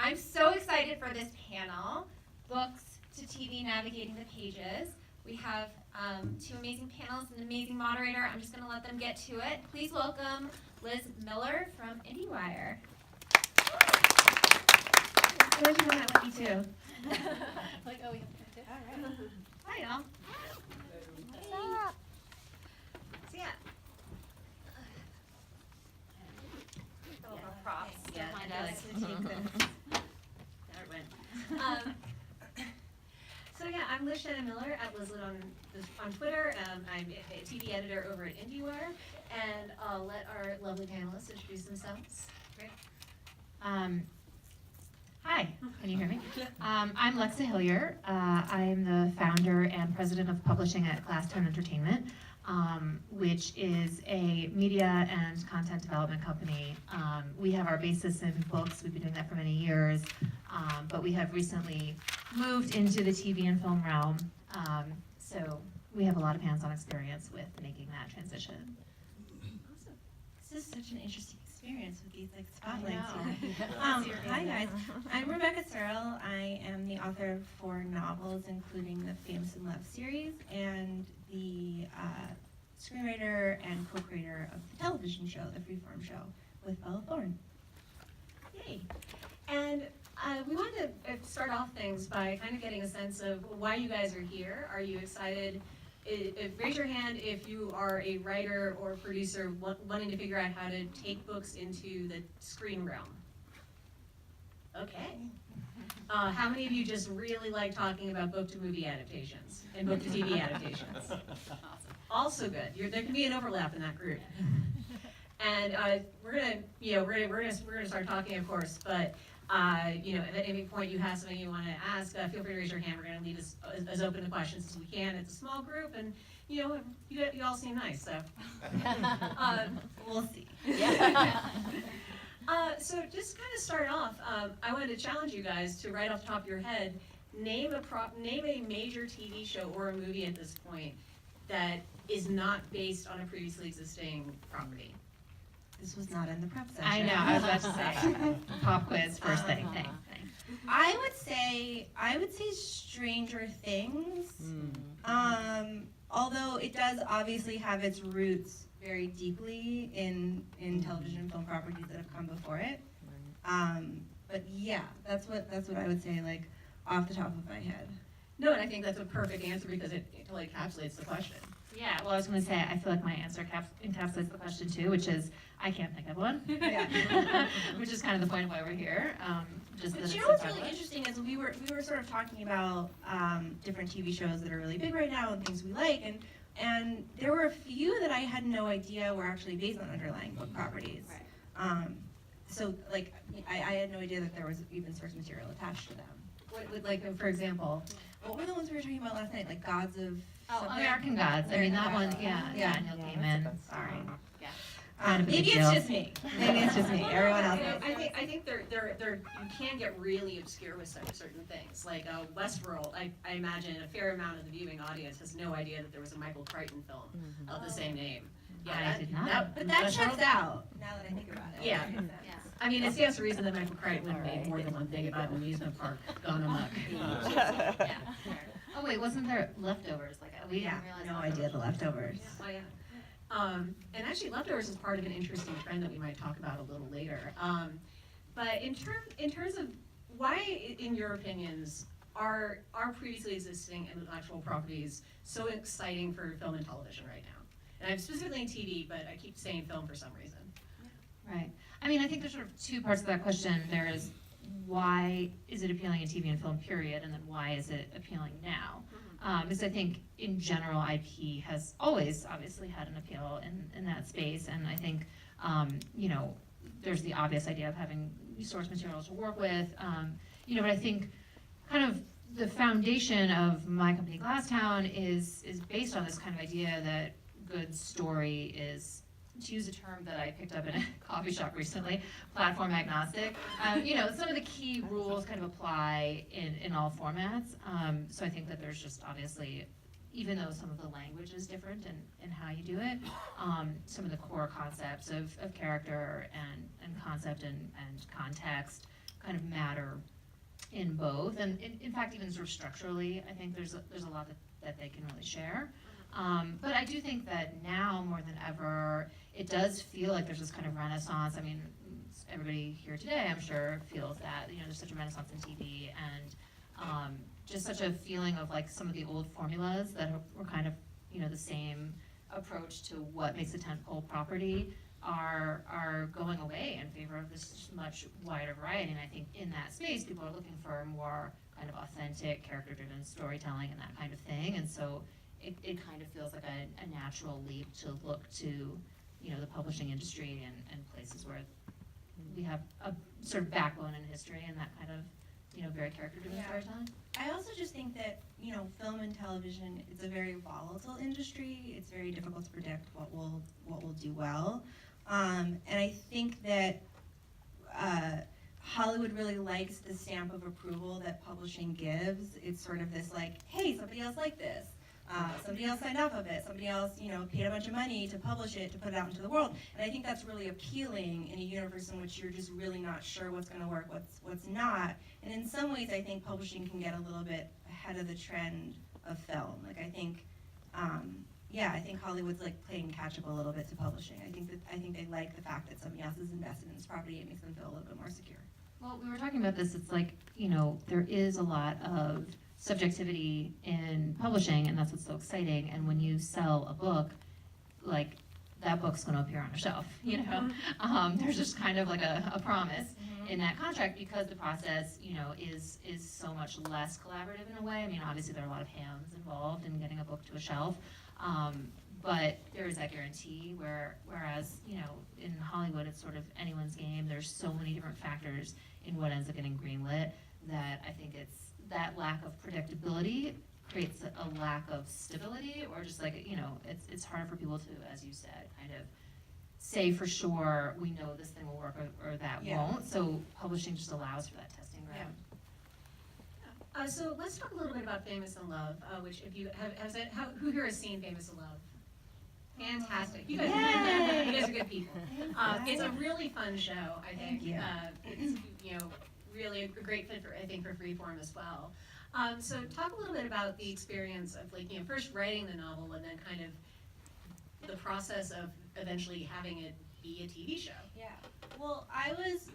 I'm so excited for this panel, Books to TV Navigating the Pages. We have two amazing panels and an amazing moderator. I'm just going to let them get to it. Please welcome Liz Miller from Indiewire. I'm glad you went with me too. Like, oh, we have to do it. All right. Hi, y'all. What's up? So, yeah. Props. Yeah, I like to take this. There it went. So yeah, I'm Liz Miller at Lizlet on Twitter. I'm a TV editor over at Indiewire, and I'll let our lovely panelists introduce themselves. Great. Hi, can you hear me? I'm Lexa Hillyer. I'm the founder and president of publishing at Glasstown Entertainment, which is a media and content development company. We have our basis in books. We've been doing that for many years, but we have recently moved into the TV and film realm. So we have a lot of hands-on experience with making that transition. Awesome. This is such an interesting experience with these spotlights here. Hi guys, I'm Rebecca Serle. I am the author of 4 novels, including the Famous in Love series, and the screenwriter and co-creator of the television show, the Freeform show, with Bella Thorne. Yay. And we wanted to start off things by kind of getting a sense of why you guys are here. Are you excited? Raise your hand if you are a writer or producer wanting to figure out how to take books into the screen realm. Okay. How many of you just really like talking about book-to-movie adaptations and book-to-TV adaptations? Awesome. Also good. There can be an overlap in that group. And we're gonna start talking, of course. But if at any point you have something you want to ask, feel free to raise your hand. We're going to leave as open to questions as we can. It's a small group, and you all seem nice, so we'll see. Yeah. So just kind of start off, I wanted to challenge you guys to, right off the top of your head, name a major TV show or a movie at this point that is not based on a previously existing property. This was not in the prep session. I know, I was about to say, pop quiz, first thing. I would say Stranger Things. Although it does obviously have its roots very deeply in television and film properties that have come before it. But yeah, that's what I would say, like off the top of my head. No, and I think that's a perfect answer because it totally encapsulates the question. Yeah, well, I was going to say, I feel like my answer encapsulates the question too, which is, I can't think of one. Yeah. Which is kind of the point of why we're here. But you know what's really interesting is we were sort of talking about different TV shows that are really big right now and things we like, and there were a few that I had no idea were actually based on underlying book properties. Right. So like I had no idea that there was even source material attached to them. Like for example, What were the ones we were talking about last night? Like Gods of American Gods. I mean, that one, yeah, Neil Gaiman. Sorry. Yeah. Maybe it's just me. Maybe it's just me. Everyone else. I think they're you can get really obscure with certain things. Like Westworld, I imagine a fair amount of the viewing audience has no idea that there was a Michael Crichton film of the same name. Yeah, I did not. But that checks out. Now that I think about it. Yeah. I mean, it stands to reason that Michael Crichton made more than one thing about an amusement park gone amok. Yeah. Oh wait, wasn't there Leftovers? Like we didn't realize. No idea the Leftovers. Oh yeah. And actually, Leftovers is part of an interesting trend that we might talk about a little later. But in terms of why, in your opinions, are previously existing intellectual properties so exciting for film and television right now? And I'm specifically in TV, but I keep saying film for some reason. Right. I mean, I think there's sort of two parts to that question. There is why is it appealing in TV and film, period, and then why is it appealing now? Because I think in general, IP has always obviously had an appeal in that space, and I think there's the obvious idea of having source material to work with, but I think kind of the foundation of my company Glasstown is based on this kind of idea that good story is, to use a term that I picked up in a coffee shop recently, platform agnostic. Some of the key rules kind of apply in all formats. So I think that there's just obviously, even though some of the language is different in how you do it, some of the core concepts of character and concept and context kind of matter in both, and in fact, even sort of structurally, I think there's a lot that they can really share. But I do think that now more than ever, it does feel like there's this kind of renaissance. I mean, everybody here today, I'm sure, feels that, you know, there's such a renaissance in TV, and just such a feeling of like some of the old formulas that were kind of, you know, the same approach to what makes a tentpole property are going away in favor of this much wider variety. And I think in that space, people are looking for more kind of authentic, character-driven storytelling and that kind of thing. And so it kind of feels like a natural leap to look to, you know, the publishing industry and places where we have a sort of backbone in history and that kind of, you know, very character-driven storytelling. I also just think that, you know, film and television is a very volatile industry. It's very difficult to predict what will do well. And I think that Hollywood really likes the stamp of approval that publishing gives. It's sort of this like, hey, somebody else liked this. Somebody else signed off of it. Somebody else, you know, paid a bunch of money to publish it, to put it out into the world. And I think that's really appealing in a universe in which you're just really not sure what's going to work, what's not. And in some ways, I think publishing can get a little bit ahead of the trend of film. Like I think, I think Hollywood's like playing catch up a little bit to publishing. I think they like the fact that somebody else is invested in this property. It makes them feel a little bit more secure. Well, we were talking about this. It's like, you know, there is a lot of subjectivity in publishing, and that's what's so exciting. And when you sell a book, like that book's going to appear on a shelf, you know. There's just kind of like a promise in that contract because the process, you know, is so much less collaborative in a way. I mean, obviously there are a lot of hands involved in getting a book to a shelf, but there is that guarantee. Whereas, you know, in Hollywood, it's sort of anyone's game. There's so many different factors in what ends up getting greenlit that I think it's that lack of predictability creates a lack of stability, or just like, you know, it's hard for people to, as you said, kind of say for sure, we know this thing will work or that won't. So publishing just allows for that testing ground. So let's talk a little bit about Famous in Love, which if you who here has seen Famous in Love? Fantastic. You guys, you guys are good people. It's a really fun show, I think. It's, you know, really a great fit for, I think, for Freeform as well. So talk a little bit about the experience of, like, you know, first writing the novel and then kind of the process of eventually having it be a TV show. Yeah. Well, I was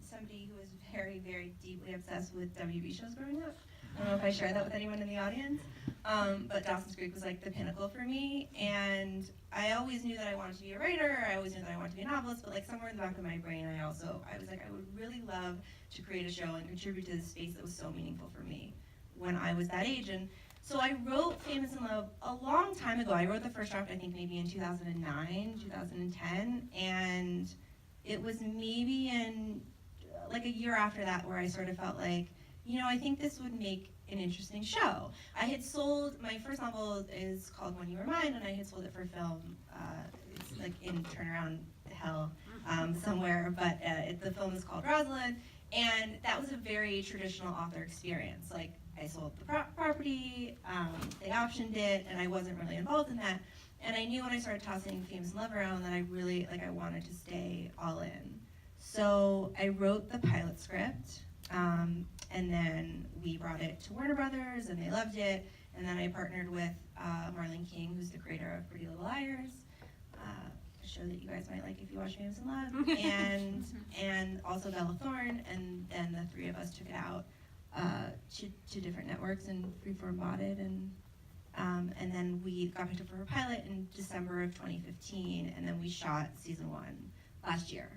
somebody who was very, very deeply obsessed with WB shows growing up. I don't know if I share that with anyone in the audience, but Dawson's Creek was like the pinnacle for me, and I always knew that I wanted to be a writer, I always knew that I wanted to be a novelist, but like somewhere in the back of my brain I was like, I would really love to create a show and contribute to the space that was so meaningful for me when I was that age. And so I wrote Famous in Love a long time ago. I wrote the first draft, I think maybe in 2009, 2010, and it was maybe in like a year after that where I sort of felt like, you know, I think this would make an interesting show. I had sold, my first novel is called When You Were Mine, and I had sold it for film. It's like in turnaround hell somewhere, but the film is called Rosalind, and that was a very traditional author experience. Like, I sold the property, they optioned it, and I wasn't really involved in that. And I knew when I started tossing Famous in Love around that I really, like, I wanted to stay all in. So I wrote the pilot script, and then we brought it to Warner Brothers, and they loved it. And then I partnered with Marlene King, who's the creator of Pretty Little Liars, a show that you guys might like if you watch Famous in Love, and also Bella Thorne. And then the three of us took it out to different networks, and Freeform bought it, and then we got picked up for a pilot in December of 2015, and then we shot season 1 last year.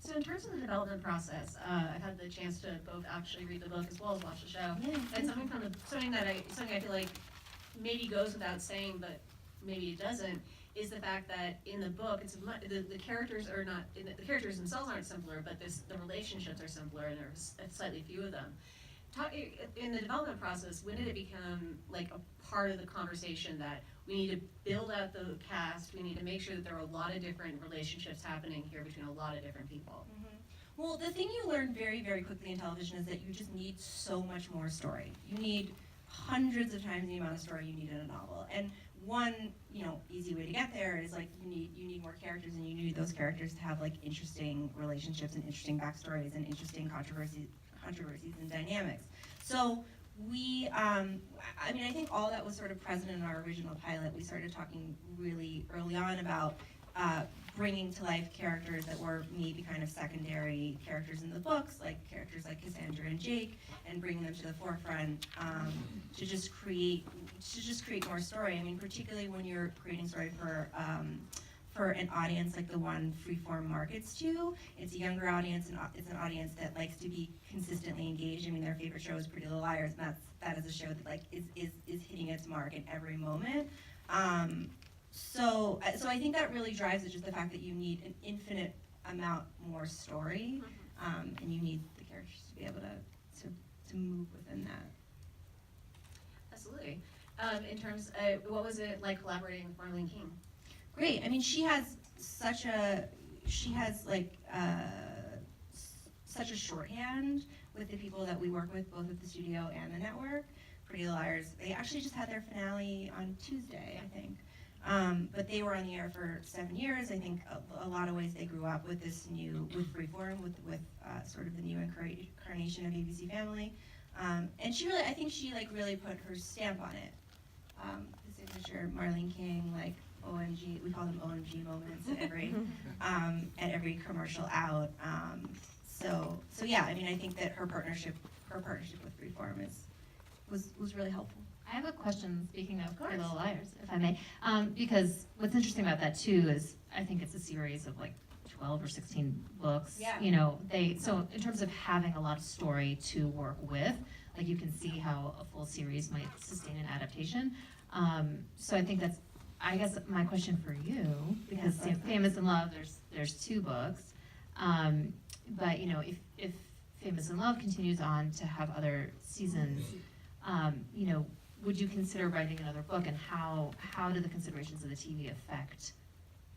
So in terms of the development process, I've had the chance to both actually read the book as well as watch the show. Yeah. And something I feel like maybe goes without saying, but maybe it doesn't, is the fact that in the book, the characters are not, the characters themselves aren't simpler, but the relationships are simpler, and there's slightly few of them. In the development process, when did it become like a part of the conversation that we need to build out the cast, we need to make sure that there are a lot of different relationships happening here between a lot of different people? Well, the thing you learn very, very quickly in television is that you just need so much more story. You need hundreds of times the amount of story you need in a novel. And one, easy way to get there is like you need more characters, and you need those characters to have like interesting relationships and interesting backstories and interesting controversies and dynamics. So we, I think all that was sort of present in our original pilot. We started talking really early on about bringing to life characters that were maybe kind of secondary characters in the books, like characters like Cassandra and Jake, and bringing them to the forefront to just create more story. I mean, particularly when you're creating story for an audience like the one Freeform markets to. It's a younger audience, and it's an audience that likes to be consistently engaged. I mean, their favorite show is Pretty Little Liars, and that is a show that like is hitting its mark in every moment. So I think that really drives it, just the fact that you need an infinite amount more story, and you need the characters to be able to move within that. Absolutely. In terms, what was it like collaborating with Marlene King? Great. I mean, she has such a shorthand with the people that we work with, both at the studio and the network. Pretty Little Liars, they actually just had their finale on Tuesday, I think. But they were on the air for 7 years. I think a lot of ways they grew up with this with Freeform, with sort of the new incarnation of ABC Family. And she really, I think she like really put her stamp on it. The signature Marlene King, like OMG, we call them OMG moments at every commercial out. So yeah, I mean, I think that her partnership with Freeform was really helpful. I have a question, speaking of Pretty Little Liars, if I may, because what's interesting about that too is I think it's a series of like 12 or 16 books. Yeah. So in terms of having a lot of story to work with, like you can see how a full series might sustain an adaptation. So I think I guess my question for you, because Famous in Love, there's 2 books, but if Famous in Love continues on to have other seasons, would you consider writing another book, and how do the considerations of the TV affect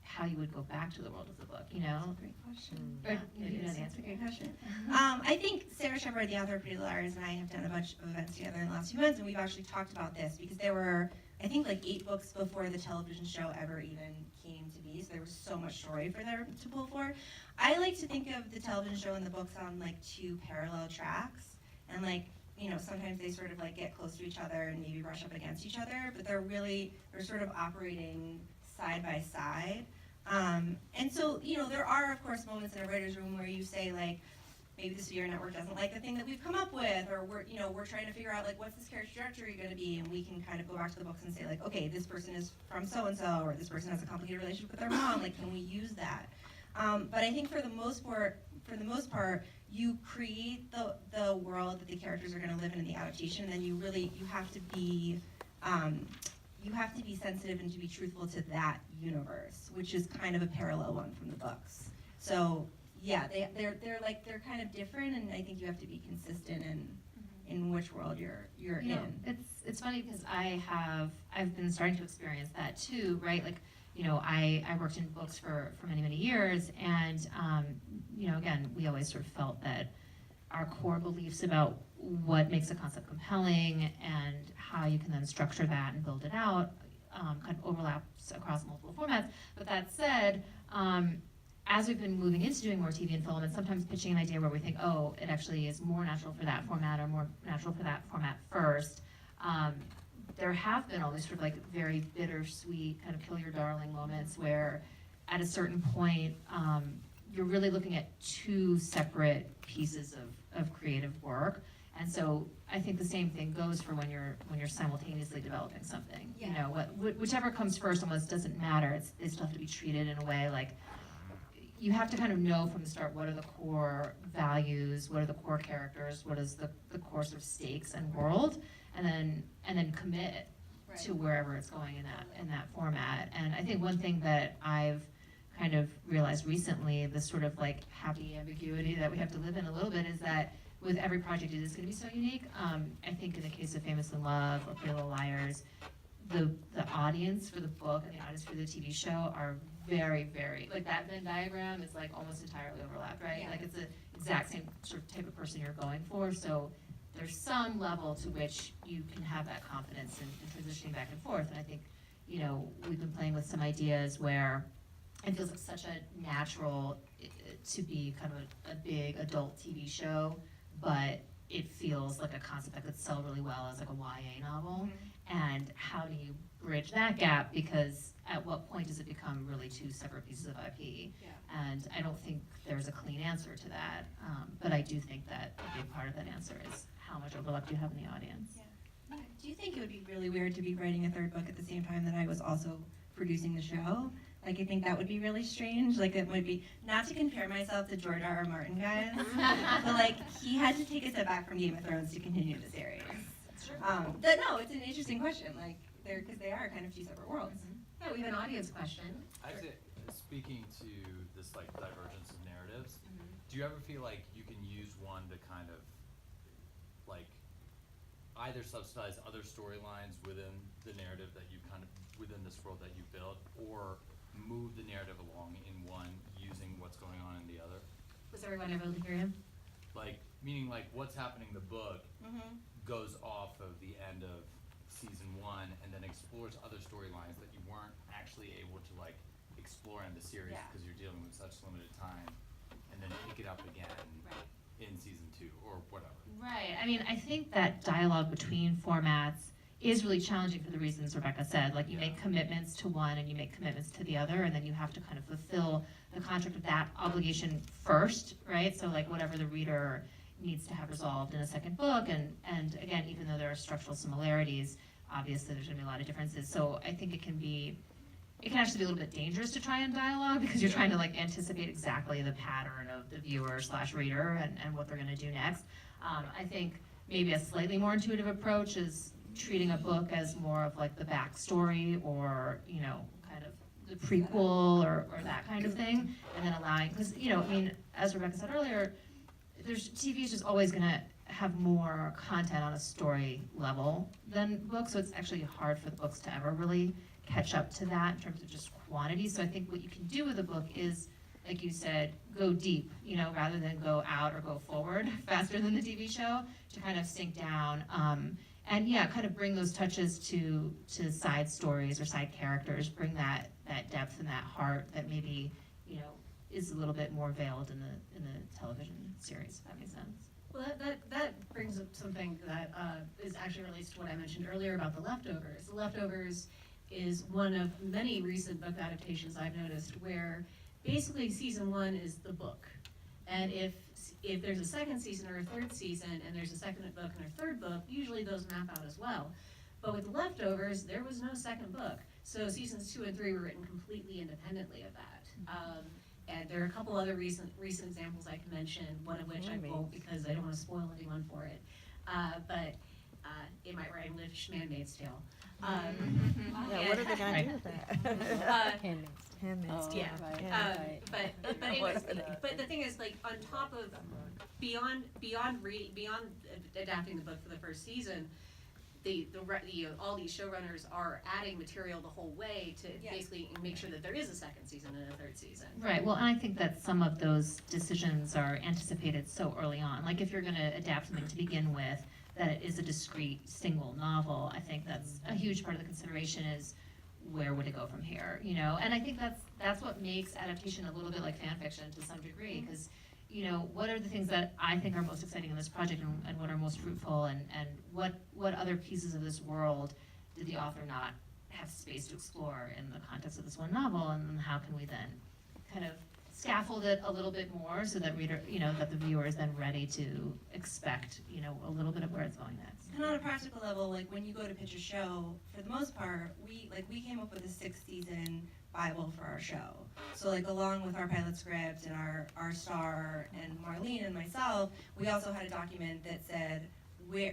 how you would go back to the world of the book, That's a great question. Or, you know the That's answer. a great question. I think Sarah Shepard, the author of Pretty Little Liars, and I have done a bunch of events together in the last few months, and we've actually talked about this, because there were, I think, like 8 books before the television show ever even came to be, so there was so much story for them to pull for. I like to think of the television show and the books on like 2 parallel tracks, and like, sometimes they sort of like get close to each other and maybe brush up against each other, but they're sort of operating side by side. And so, there are of course moments in a writer's room where you say like, maybe the studio network doesn't like the thing that we've come up with, or we're trying to figure out like, what's this character trajectory going to be, and we can kind of go back to the books and say like, okay, this person is from so-and-so, or this person has a complicated relationship with their mom, like, can we use that? But I think for the most part, you create the world that the characters are going to live in the adaptation, and then you have to be sensitive and to be truthful to that universe, which is kind of a parallel one from the books. So yeah, they're kind of different, and I think you have to be consistent in which world you're in. It's funny because I've been starting to experience that too, right? Like, I worked in books for many years, and again, we always sort of felt that our core beliefs about what makes a concept compelling and how you can then structure that and build it out kind of overlaps across multiple formats. But that said, as we've been moving into doing more TV and film, and sometimes pitching an idea where we think, oh, it actually is more natural for that format or more natural for that format first, there have been all these sort of like very bittersweet kind of kill your darling moments where at a certain point you're really looking at 2 separate pieces of creative work. And so I think the same thing goes for when you're simultaneously developing something. Yeah. Whichever comes first almost doesn't matter. They still have to be treated in a way like you have to kind of know from the start what are the core values, what are the core characters, what is the core sort of stakes and world, and then commit to wherever it's going in that format. And I think one thing that I've kind of realized recently, this sort of like happy ambiguity that we have to live in a little bit, is that with every project it is going to be so unique. I think in the case of Famous in Love or Pretty Little Liars, the audience for the book and the audience for the TV show are very, very, like that Venn diagram is like almost entirely overlapped, right? Yeah. Like it's the exact same sort of type of person you're going for. So there's some level to which you can have that confidence in transitioning back and forth. And I think, you know, we've been playing with some ideas where it feels like such a natural to be kind of a big adult TV show, but it feels like a concept that could sell really well as like a YA novel. And how do you bridge that gap? Because at what point does it become really two separate pieces of IP? And I don't think there's a clean answer to that. But I do think that a big part of that answer is how much overlap do you have in the audience? Do you think it would be really weird to be writing a third book at the same time that I was also producing the show? Like, I think that would be really strange. Like, it would be, not to compare myself to George R.R. Martin, guys, but like, he had to take a step back from Game of Thrones to continue the series. But no, it's an interesting question, like, because they are kind of two separate worlds. Yeah, we have an audience question. I'd say, speaking to this like divergence of narratives, do you ever feel like you can use one to kind of like either subsidize other storylines within the narrative that you kind of, within this world that you built, or move the narrative along in one using what's going on in the other? Was everyone able to hear him? Like, meaning like what's happening in the book goes off of the end of season 1 and then explores other storylines that you weren't actually able to like explore in the series because you're dealing with such limited time, and then pick it up again in season 2 or whatever. Right. I mean, I think that dialogue between formats is really challenging for the reasons Rebecca said. Like, you make commitments to one and you make commitments to the other, and then you have to kind of fulfill the contract of that obligation first, right? So like whatever the reader needs to have resolved in a second book, and again, even though there are structural similarities, obviously there's gonna be a lot of differences. So I think it can actually be a little bit dangerous to try and dialogue, because you're trying to like anticipate exactly the pattern of the viewer / reader and what they're gonna do next. I think maybe a slightly more intuitive approach is treating a book as more of like the backstory, or, you know, kind of the prequel or that kind of thing, and then allowing, because, you know, I mean, as Rebecca said earlier, TV is just always gonna have more content on a story level than books, so it's actually hard for the books to ever really catch up to that in terms of just quantity. So I think what you can do with a book is, like you said, go deep, you know, rather than go out or go forward faster than the TV show, to kind of sink down, and yeah, kind of bring those touches to side stories or side characters, bring that depth and that heart that maybe, you know, is a little bit more veiled in the television series, if that makes sense. Well, that brings up something that is actually relates to what I mentioned earlier about The Leftovers. The Leftovers is one of many recent book adaptations I've noticed where basically season 1 is the book. And if there's a second season or a third season and there's a second book and a third book, usually those map out as well. But with The Leftovers, there was no second book. So seasons 2 and 3 were written completely independently of that. And there are a couple other recent examples I can mention, one of which I won't because I don't want to spoil anyone for it. But in my writing, Handmaid's Tale. Yeah, what are they going to do with that? Handmaid's Tale. But the thing is, like, on top of beyond adapting the book for the first season, all these showrunners are adding material the whole way to basically make sure that there is a second season and a third season. Right, well, and I think that some of those decisions are anticipated so early on. Like, if you're gonna adapt something to begin with, that it is a discrete single novel, I think that's a huge part of the consideration is, where would it go from here, you know? And I think that's what makes adaptation a little bit like fan fiction to some degree, because, you know, what are the things that I think are most exciting in this project, and what are most fruitful, and what other pieces of this world did the author not have space to explore in the context of this one novel, and then how can we then kind of scaffold it a little bit more so that that the viewer is then ready to expect, you know, a little bit of where it's going next. And on a practical level, like when you go to pitch a show, for the most part, we came up with a 6-season Bible for our show. So like along with our pilot script and our star and Marlene and myself, we also had a document that said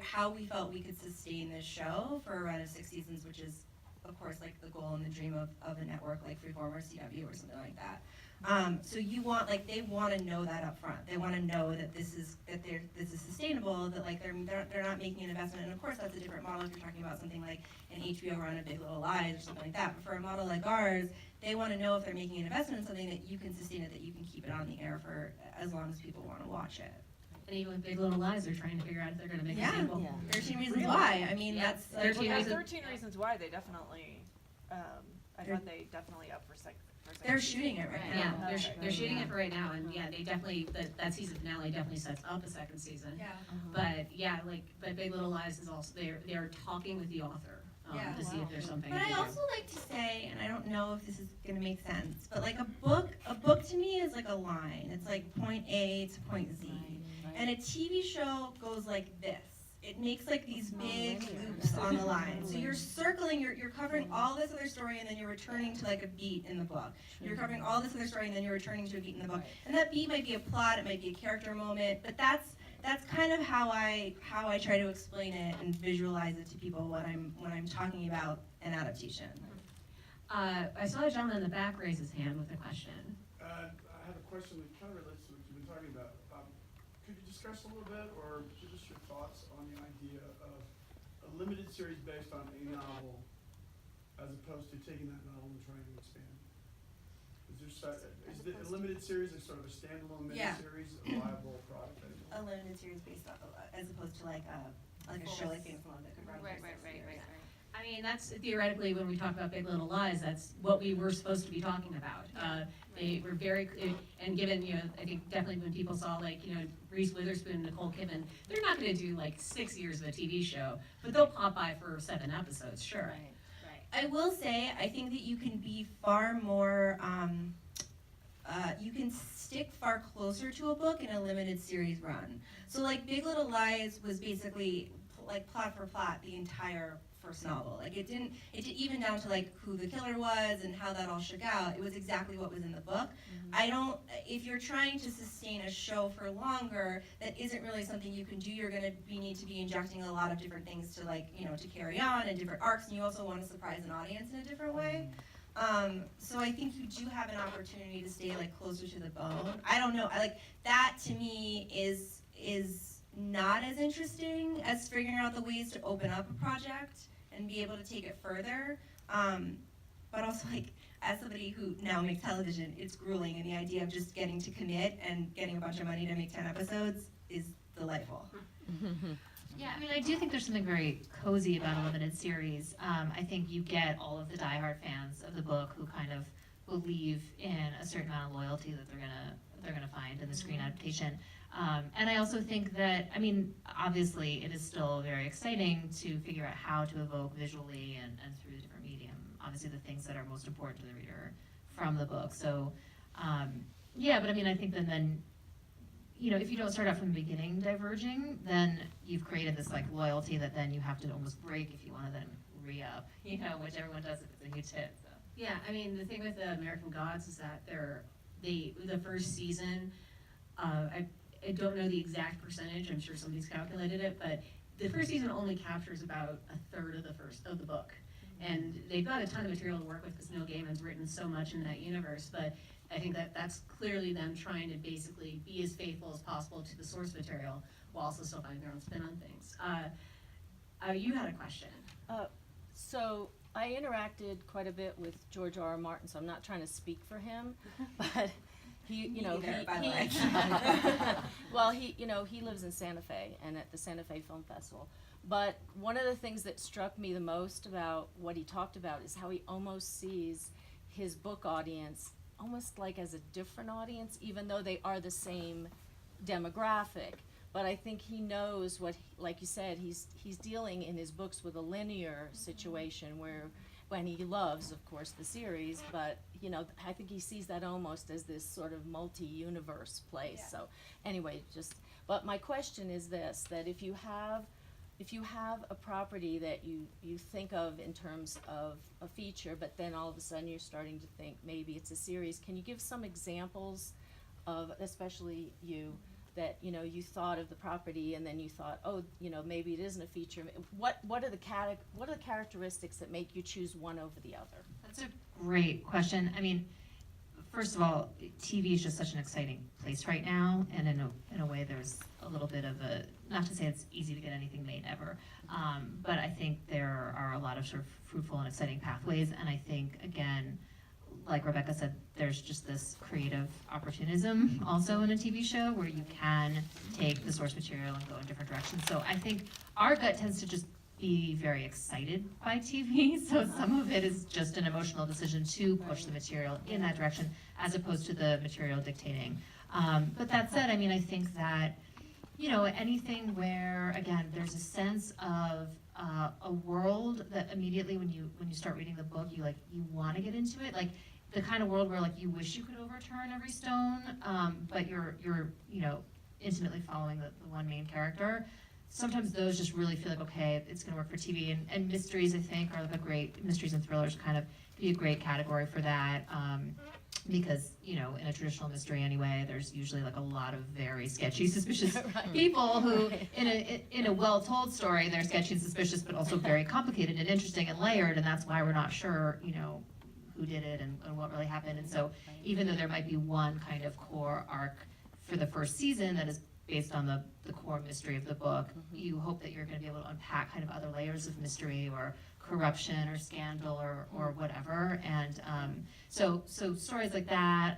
how we felt we could sustain this show for a run of 6 seasons, which is of course like the goal and the dream of a network like Freeform or CW or something like that. So they want to know that up front. They want to know that this is sustainable, that like they're not making an investment. And of course that's a different model if you're talking about something like an HBO run of Big Little Lies or something like that. But for a model like ours, they want to know if they're making an investment in something that you can sustain it, that you can keep it on the air for as long as people want to watch it. And even with Big Little Lies, they're trying to figure out if they're going to make a sequel. 13 Reasons Why. I mean, that's 13 like, reasons. 13 Reasons Why, they definitely I thought they definitely up for second They're season. shooting it right Yeah, now. they're shooting it for right now, and yeah, they definitely, that season finale definitely sets up a second season. Yeah. But yeah, but Big Little Lies is also, they're talking with the author, Yeah. to see if there's something. But to I do. also like to say, and I don't know if this is gonna make sense, but like a book to me is like a line. It's like point A to point Z. And a TV show goes like this. It makes like these big loops on the line. So you're circling, you're covering all this other story, and then you're returning to like a beat in the book. You're covering all this other story, and then you're returning to a beat in the book. And that beat might be a plot, it might be a character moment, but that's kind of how I try to explain it and visualize it to people when I'm talking about an adaptation. I saw a gentleman in the back raise his hand with a question. I have a question that kind of relates to what you've been talking about. Could you discuss a little bit, or give us your thoughts on the idea of a limited series based on a novel, as opposed to taking that novel and trying to expand it? Is the limited series a sort of a standalone Yeah. miniseries, a viable product? A limited series based on, as opposed to like a show like Famous Love that could run for 6 years. I mean, that's theoretically, when we talk about Big Little Lies, that's what we were supposed to be talking about. They were very, and given, I think definitely when people saw like, Reese Witherspoon and Nicole Kidman, they're not gonna do like 6 years of a TV show, but they'll pop by for 7 episodes, sure. I will say, I think that you can be far more, you can stick far closer to a book in a limited series run. So like Big Little Lies was basically like plot for plot the entire first novel. Like it did even down to like who the killer was and how that all shook out. It was exactly what was in the book. If you're trying to sustain a show for longer, that isn't really something you can do. You're gonna need to be injecting a lot of different things to like, to carry on and different arcs, and you also want to surprise an audience in a different way. So I think you do have an opportunity to stay like closer to the bone. I don't know, that to me is not as interesting as figuring out the ways to open up a project and be able to take it further. But also like, as somebody who now makes television, it's grueling, and the idea of just getting to commit and getting a bunch of money to make 10 episodes is delightful. Yeah, I mean, I do think there's something very cozy about a limited series. I think you get all of the diehard fans of the book who kind of believe in a certain amount of loyalty that they're gonna find in the screen adaptation. And I also think that, I mean, obviously it is still very exciting to figure out how to evoke visually and through the different medium, obviously the things that are most important to the reader from the book. So, yeah, but I mean, I think that then, if you don't start out from the beginning diverging, then you've created this like loyalty that then you have to almost break if you want to then re-up, which everyone does if it's a huge hit. So. Yeah, I mean, the thing with the American Gods is that the first season, I don't know the exact percentage, I'm sure somebody's calculated it, but the first season only captures about a third of the book. And they've got a ton of material to work with because Neil Gaiman's written so much in that universe, but I think that's clearly them trying to basically be as faithful as possible to the source material while also still finding their own spin on things. You had a question. So I interacted quite a bit with George R.R. Martin, so I'm not trying to speak for him, but he well, he lives in Santa Fe and at the Santa Fe Film Festival. But one of the things that struck me the most about what he talked about is how he almost sees his book audience almost like as a different audience, even though they are the same demographic. But I think he knows like you said, he's dealing in his books with a linear situation where, when he loves, of course, the series, but I think he sees that almost as this sort of multi-universe place. Yeah. So anyway, but my question is this: that if you have a property that you think of in terms of a feature, but then all of a sudden you're starting to think maybe it's a series, can you give some examples of, especially you, that you thought of the property and then you thought, oh, maybe it isn't a feature? What are the characteristics that make you choose one over the other? That's a great question. I mean, first of all, TV is just such an exciting place right now, and in a way there's a little bit of a, not to say it's easy to get anything made ever, but I think there are a lot of sort of fruitful and exciting pathways, and I think, again, like Rebecca said, there's just this creative opportunism also in a TV show where you can take the source material and go in different directions. So I think our gut tends to just be very excited by TV, so some of it is just an emotional decision to push the material in that direction, as opposed to the material dictating. But that said, I mean, I think that, you know, anything where, again, there's a sense of a world that immediately when you start reading the book, you want to get into it, like the kind of world where like you wish you could overturn every stone, but you're you know, intimately following the one main character. Sometimes those just really feel like, okay, it's gonna work for TV, and mysteries, I think, are like a great, mysteries and thrillers kind of be a great category for that, because, you know, in a traditional mystery anyway, there's usually like a lot of very sketchy, suspicious people who, in a well-told story, they're sketchy and suspicious, but also very complicated and interesting and layered, and that's why we're not sure, you know, who did it and what really happened. And so even though there might be one kind of core arc for the first season that is based on the core mystery of the book, you hope that you're going to be able to unpack kind of other layers of mystery or corruption or scandal or whatever. And so stories like that,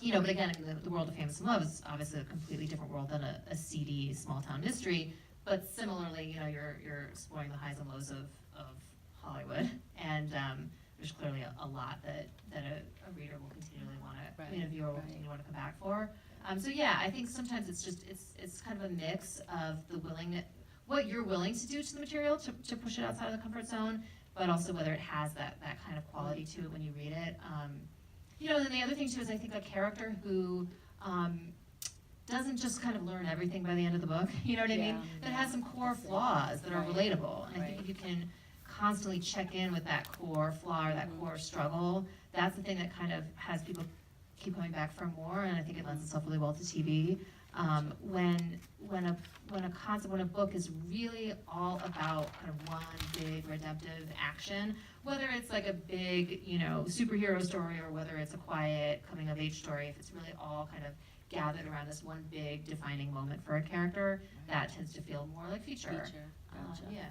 you know, but again, I mean, the world of Famous in Love is obviously a completely different world than a seedy small town mystery, but similarly, you know, you're exploring the highs and lows of Hollywood, and there's clearly a lot that a reader will continually want to, you know, viewer will continue to want to come back for. So yeah, I think sometimes it's just, it's kind of a mix of the willingness, what you're willing to do to the material to push it outside of the comfort zone, but also whether it has that kind of quality to it when you read it. You know, and then the other thing too is I think a character who doesn't just kind of learn everything by the end of the book, you know what I mean? That has some core flaws that are relatable. And I think if you can constantly check in with that core flaw or that core struggle, that's the thing that kind of has people keep coming back for more, and I think it lends itself really well to TV. When a book is really all about kind of one big redemptive action, whether it's like a big, you know, superhero story or whether it's a quiet coming of age story, if it's really all kind of gathered around this one big defining moment for a character, that tends to feel more like feature. Gotcha. Yeah.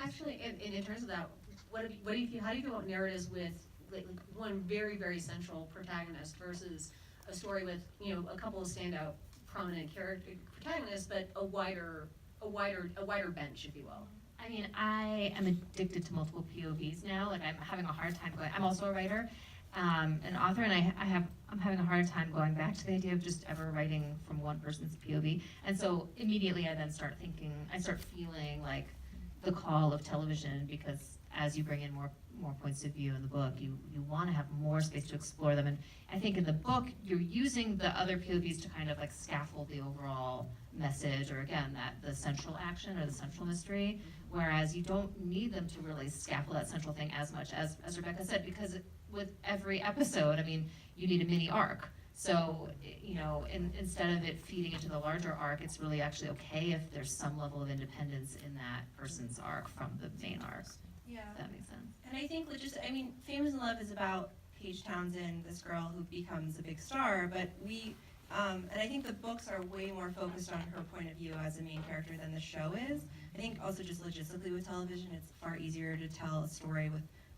Actually, in terms of that, how do you feel about narratives with like one very, very central protagonist versus a story with, you know, a couple of standout prominent character protagonists, but a wider bench, if you will? I mean, I am addicted to multiple POVs now. Like, I'm having a hard time going. I'm also a writer, an author, and I'm having a hard time going back to the idea of just ever writing from one person's POV. And so immediately I then start feeling like the call of television, because as you bring in more points of view in the book, you want to have more space to explore them. And I think in the book, you're using the other POVs to kind of like scaffold the overall message, or again, the central action or the central mystery, whereas you don't need them to really scaffold that central thing as much as Rebecca said, because with every episode, I mean, you need a mini arc. So, you know, instead of it feeding into the larger arc, it's really actually okay if there's some level of independence in that person's arc from the main arc. Yeah. If that makes sense. And I think Famous in Love is about Paige Townsend, this girl who becomes a big star, but and I think the books are way more focused on her point of view as a main character than the show is. I think also just logistically with television, it's far easier to tell a story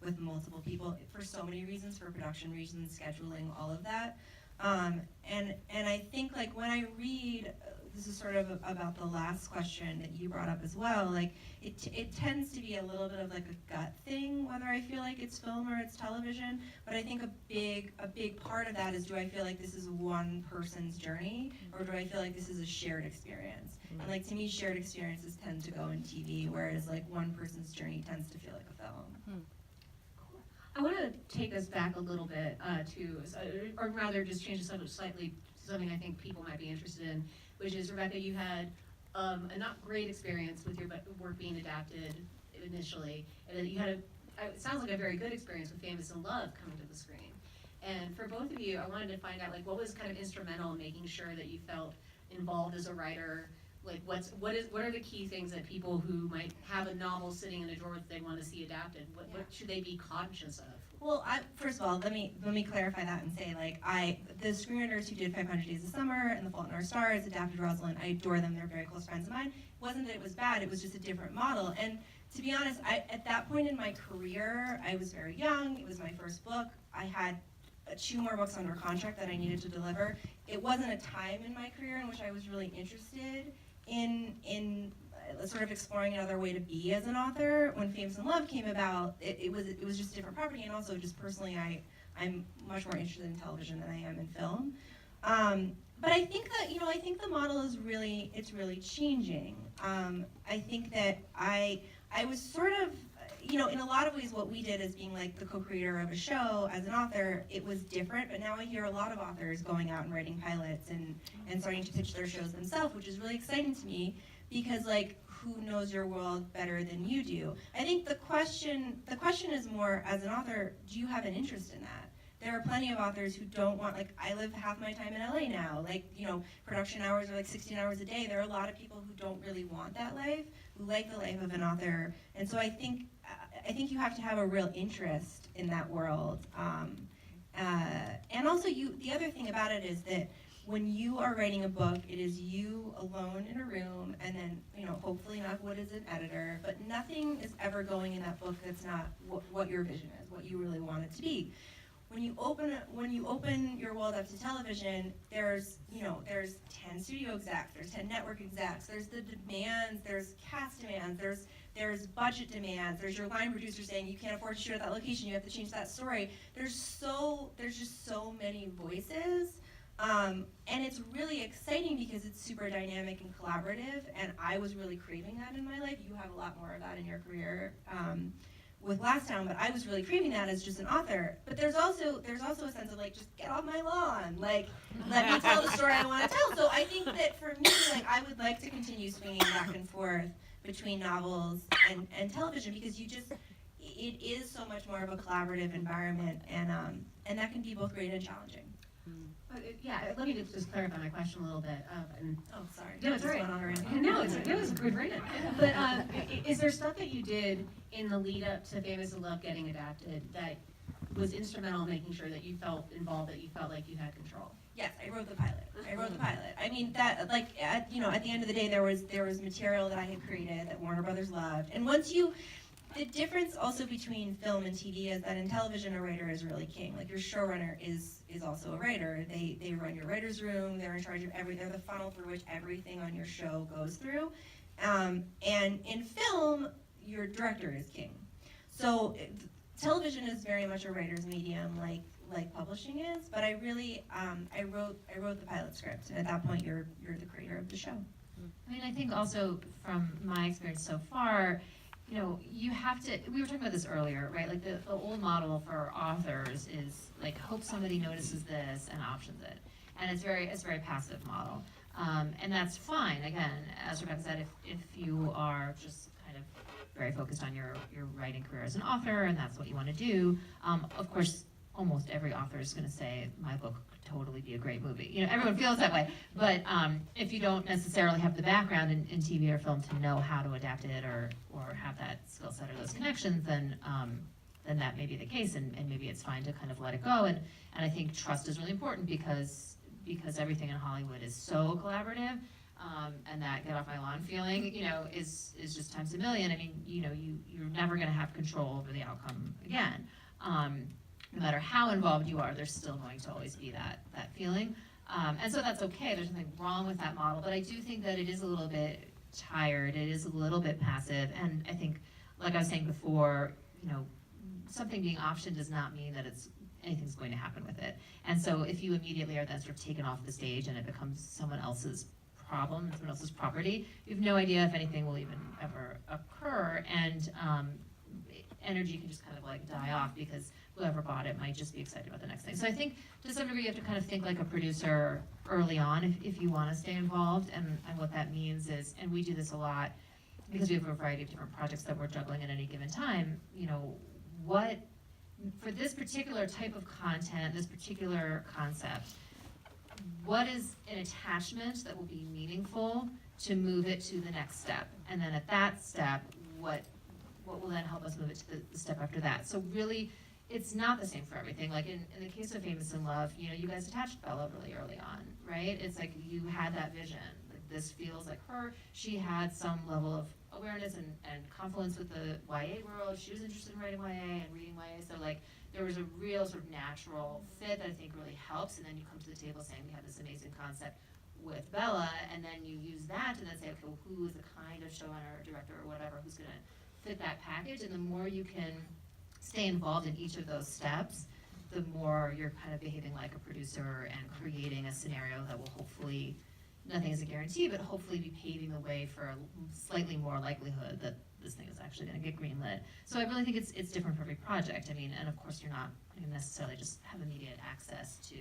with multiple people for so many reasons, for production reasons, scheduling, all of that. And I think like when I read, this is sort of about the last question that you brought up as well, like it tends to be a little bit of like a gut thing, whether I feel like it's film or it's television, but I think a big part of that is, do I feel like this is one person's journey, or do I feel like this is a shared experience? And like to me, shared experiences tend to go in TV, whereas like one person's journey tends to feel like a film. I want to take us back a little bit or rather just change the subject slightly to something I think people might be interested in, which is, Rebecca, you had a not great experience with your work being adapted initially, and then you had it sounds like a very good experience with Famous in Love coming to the screen. And for both of you, I wanted to find out like what was kind of instrumental in making sure that you felt involved as a writer. Like what are the key things that people who might have a novel sitting in a drawer that they want to see adapted, what should they be conscious of? Well, first of all, let me clarify that and say, like, the screenwriters who did 500 Days of Summer and The Fault in Our Stars adapted Rosalind. I adore them; they're very close friends of mine. It wasn't that it was bad; it was just a different model. And to be honest, at that point in my career, I was very young. It was my first book. I had 2 more books under contract that I needed to deliver. It wasn't a time in my career in which I was really interested in sort of exploring another way to be as an author. When Famous in Love came about, it was just a different property, and also just personally, I'm much more interested in television than I am in film. But I think that, I think the model is really changing. I think that I was sort of, in a lot of ways what we did as being like the co-creator of a show as an author, it was different, but now I hear a lot of authors going out and writing pilots and starting to pitch their shows themselves, which is really exciting to me, because like, who knows your world better than you do? I think the question is more, as an author, do you have an interest in that? There are plenty of authors who don't want, like, I live half my time in LA now, like, production hours are like 16 hours a day. There are a lot of people who don't really want that life, who like the life of an author. And so I think you have to have a real interest in that world. And also the other thing about it is that when you are writing a book, it is you alone in a room, and then, hopefully knock wood as an editor, but nothing is ever going in that book that's not what your vision is, what you really want it to be. When you open your world up to television, there's 10 studio execs, there's 10 network execs, there's the demands, there's cast demands, there's budget demands, there's your line producer saying you can't afford to shoot at that location, you have to change that story. There's just so many voices, and it's really exciting because it's super dynamic and collaborative, and I was really craving that in my life. You have a lot more of that in your career. With Glasstown, but I was really craving that as just an author. But there's also a sense of like, just get off my lawn, like let me tell the story I want to tell. So I think that for me, like I would like to continue swinging back and forth between novels and television, because it is so much more of a collaborative environment, and that can be both great and challenging. Yeah, let me just clarify my question a little bit. Oh, sorry. No, it's all right. No, it's good writing. But is there stuff that you did in the lead up to Famous in Love getting adapted that was instrumental in making sure that you felt involved, that you felt like you had control? Yes, I wrote the pilot. I mean, that, like, at the end of the day, there was material that I had created that Warner Brothers loved. And the difference also between film and TV is that in television, a writer is really king. Like, your showrunner is also a writer. They run your writer's room. They're in charge of they're the funnel through which everything on your show goes through. And in film, your director is king. So television is very much a writer's medium, like publishing is. But I really, I wrote the pilot script, and at that point, you're the creator of the show. I mean, I think also from my experience so far, you have to, we were talking about this earlier, right? Like the old model for authors is like, hope somebody notices this and options it. And it's very passive model. And that's fine. Again, as Rebecca said, if you are just kind of very focused on your writing career as an author and that's what you want to do, of course, almost every author is going to say, my book could totally be a great movie. Everyone feels that way. But if you don't necessarily have the background in TV or film to know how to adapt it or have that skill set or those connections, then that may be the case, and maybe it's fine to kind of let it go. And I think trust is really important because everything in Hollywood is so collaborative, and that get off my lawn feeling, is just times a million. I mean, you're never going to have control over the outcome again. No matter how involved you are, there's still going to always be that feeling. And so that's okay, there's nothing wrong with that model, but I do think that it is a little bit tired, it is a little bit passive, and I think, like I was saying before, something being optioned does not mean that anything's going to happen with it. And so if you immediately are then sort of taken off the stage and it becomes someone else's problem, someone else's property, you have no idea if anything will even ever occur, and energy can just kind of like die off because whoever bought it might just be excited about the next thing. So I think to some degree you have to kind of think like a producer early on if you want to stay involved, and what that means is, and we do this a lot because we have a variety of different projects that we're juggling at any given time, what, for this particular type of content, this particular concept, what is an attachment that will be meaningful to move it to the next step? And then at that step, what will then help us move it to the step after that? So really, it's not the same for everything. Like in the case of Famous in Love, you guys attached Bella really early on, right? It's like you had that vision. Like, this feels like her. She had some level of awareness and confluence with the YA world. She was interested in writing YA and reading YA. So like there was a real sort of natural fit that I think really helps. And then you come to the table saying we have this amazing concept. with Bella, and then you use that to then say, okay, well, who is the kind of showrunner or director or whatever who's gonna fit that package, and the more you can stay involved in each of those steps, the more you're kind of behaving like a producer and creating a scenario that will hopefully, nothing is a guarantee, but hopefully be paving the way for a slightly more likelihood that this thing is actually gonna get greenlit. So I really think it's different for every project. I mean, and of course, you're not gonna necessarily just have immediate access to,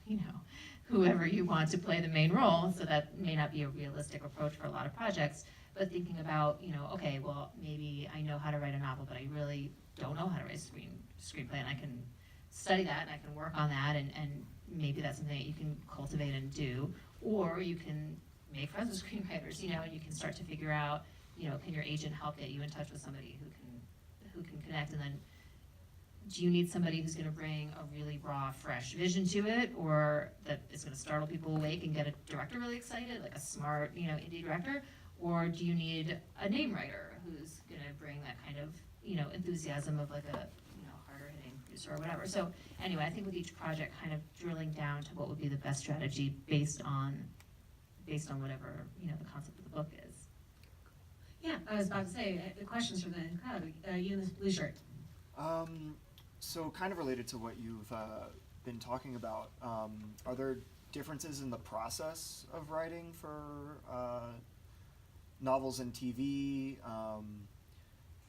you know, whoever you want to play the main role, so that may not be a realistic approach for a lot of projects, but thinking about, you know, okay, well, maybe I know how to write a novel, but I really don't know how to write a screenplay, and I can study that, and I can work on that, and maybe that's something that you can cultivate and do, or you can make friends with screenwriters, you know, and you can start to figure out, you know, can your agent help get you in touch with somebody who can connect, and then do you need somebody who's gonna bring a really raw, fresh vision to it, or that is gonna startle people awake and get a director really excited, like a smart, you know, indie director? Or do you need a name writer who's gonna bring that kind of, you know, enthusiasm of like a, you know, harder hitting producer or whatever? So anyway, I think with each project kind of drilling down to what would be the best strategy based on whatever, you know, the concept of the book is. Yeah, I was about to say, the questions from the crowd, you in the blue shirt. So kind of related to what you've been talking about, are there differences in the process of writing for novels and TV?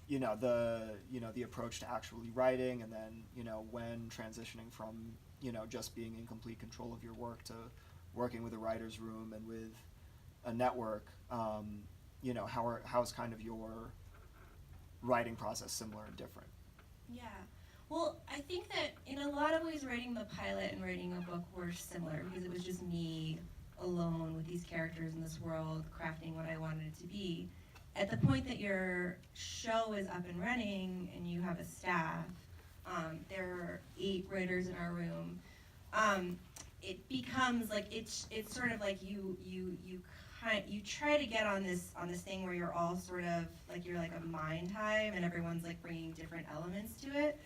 The approach to actually writing, and then, you know, when transitioning from, you know, just being in complete control of your work to working with a writer's room and with a network, you know, how is kind of your writing process similar and different? Yeah. Well, I think that in a lot of ways writing the pilot and writing a book were similar, because it was just me alone with these characters in this world, crafting what I wanted it to be. At the point that your show is up and running and you have a staff, there are 8 writers in our room, it becomes like, it's sort of like you try to get on this thing where you're all sort of like, you're like a mind hive and everyone's like bringing different elements to it.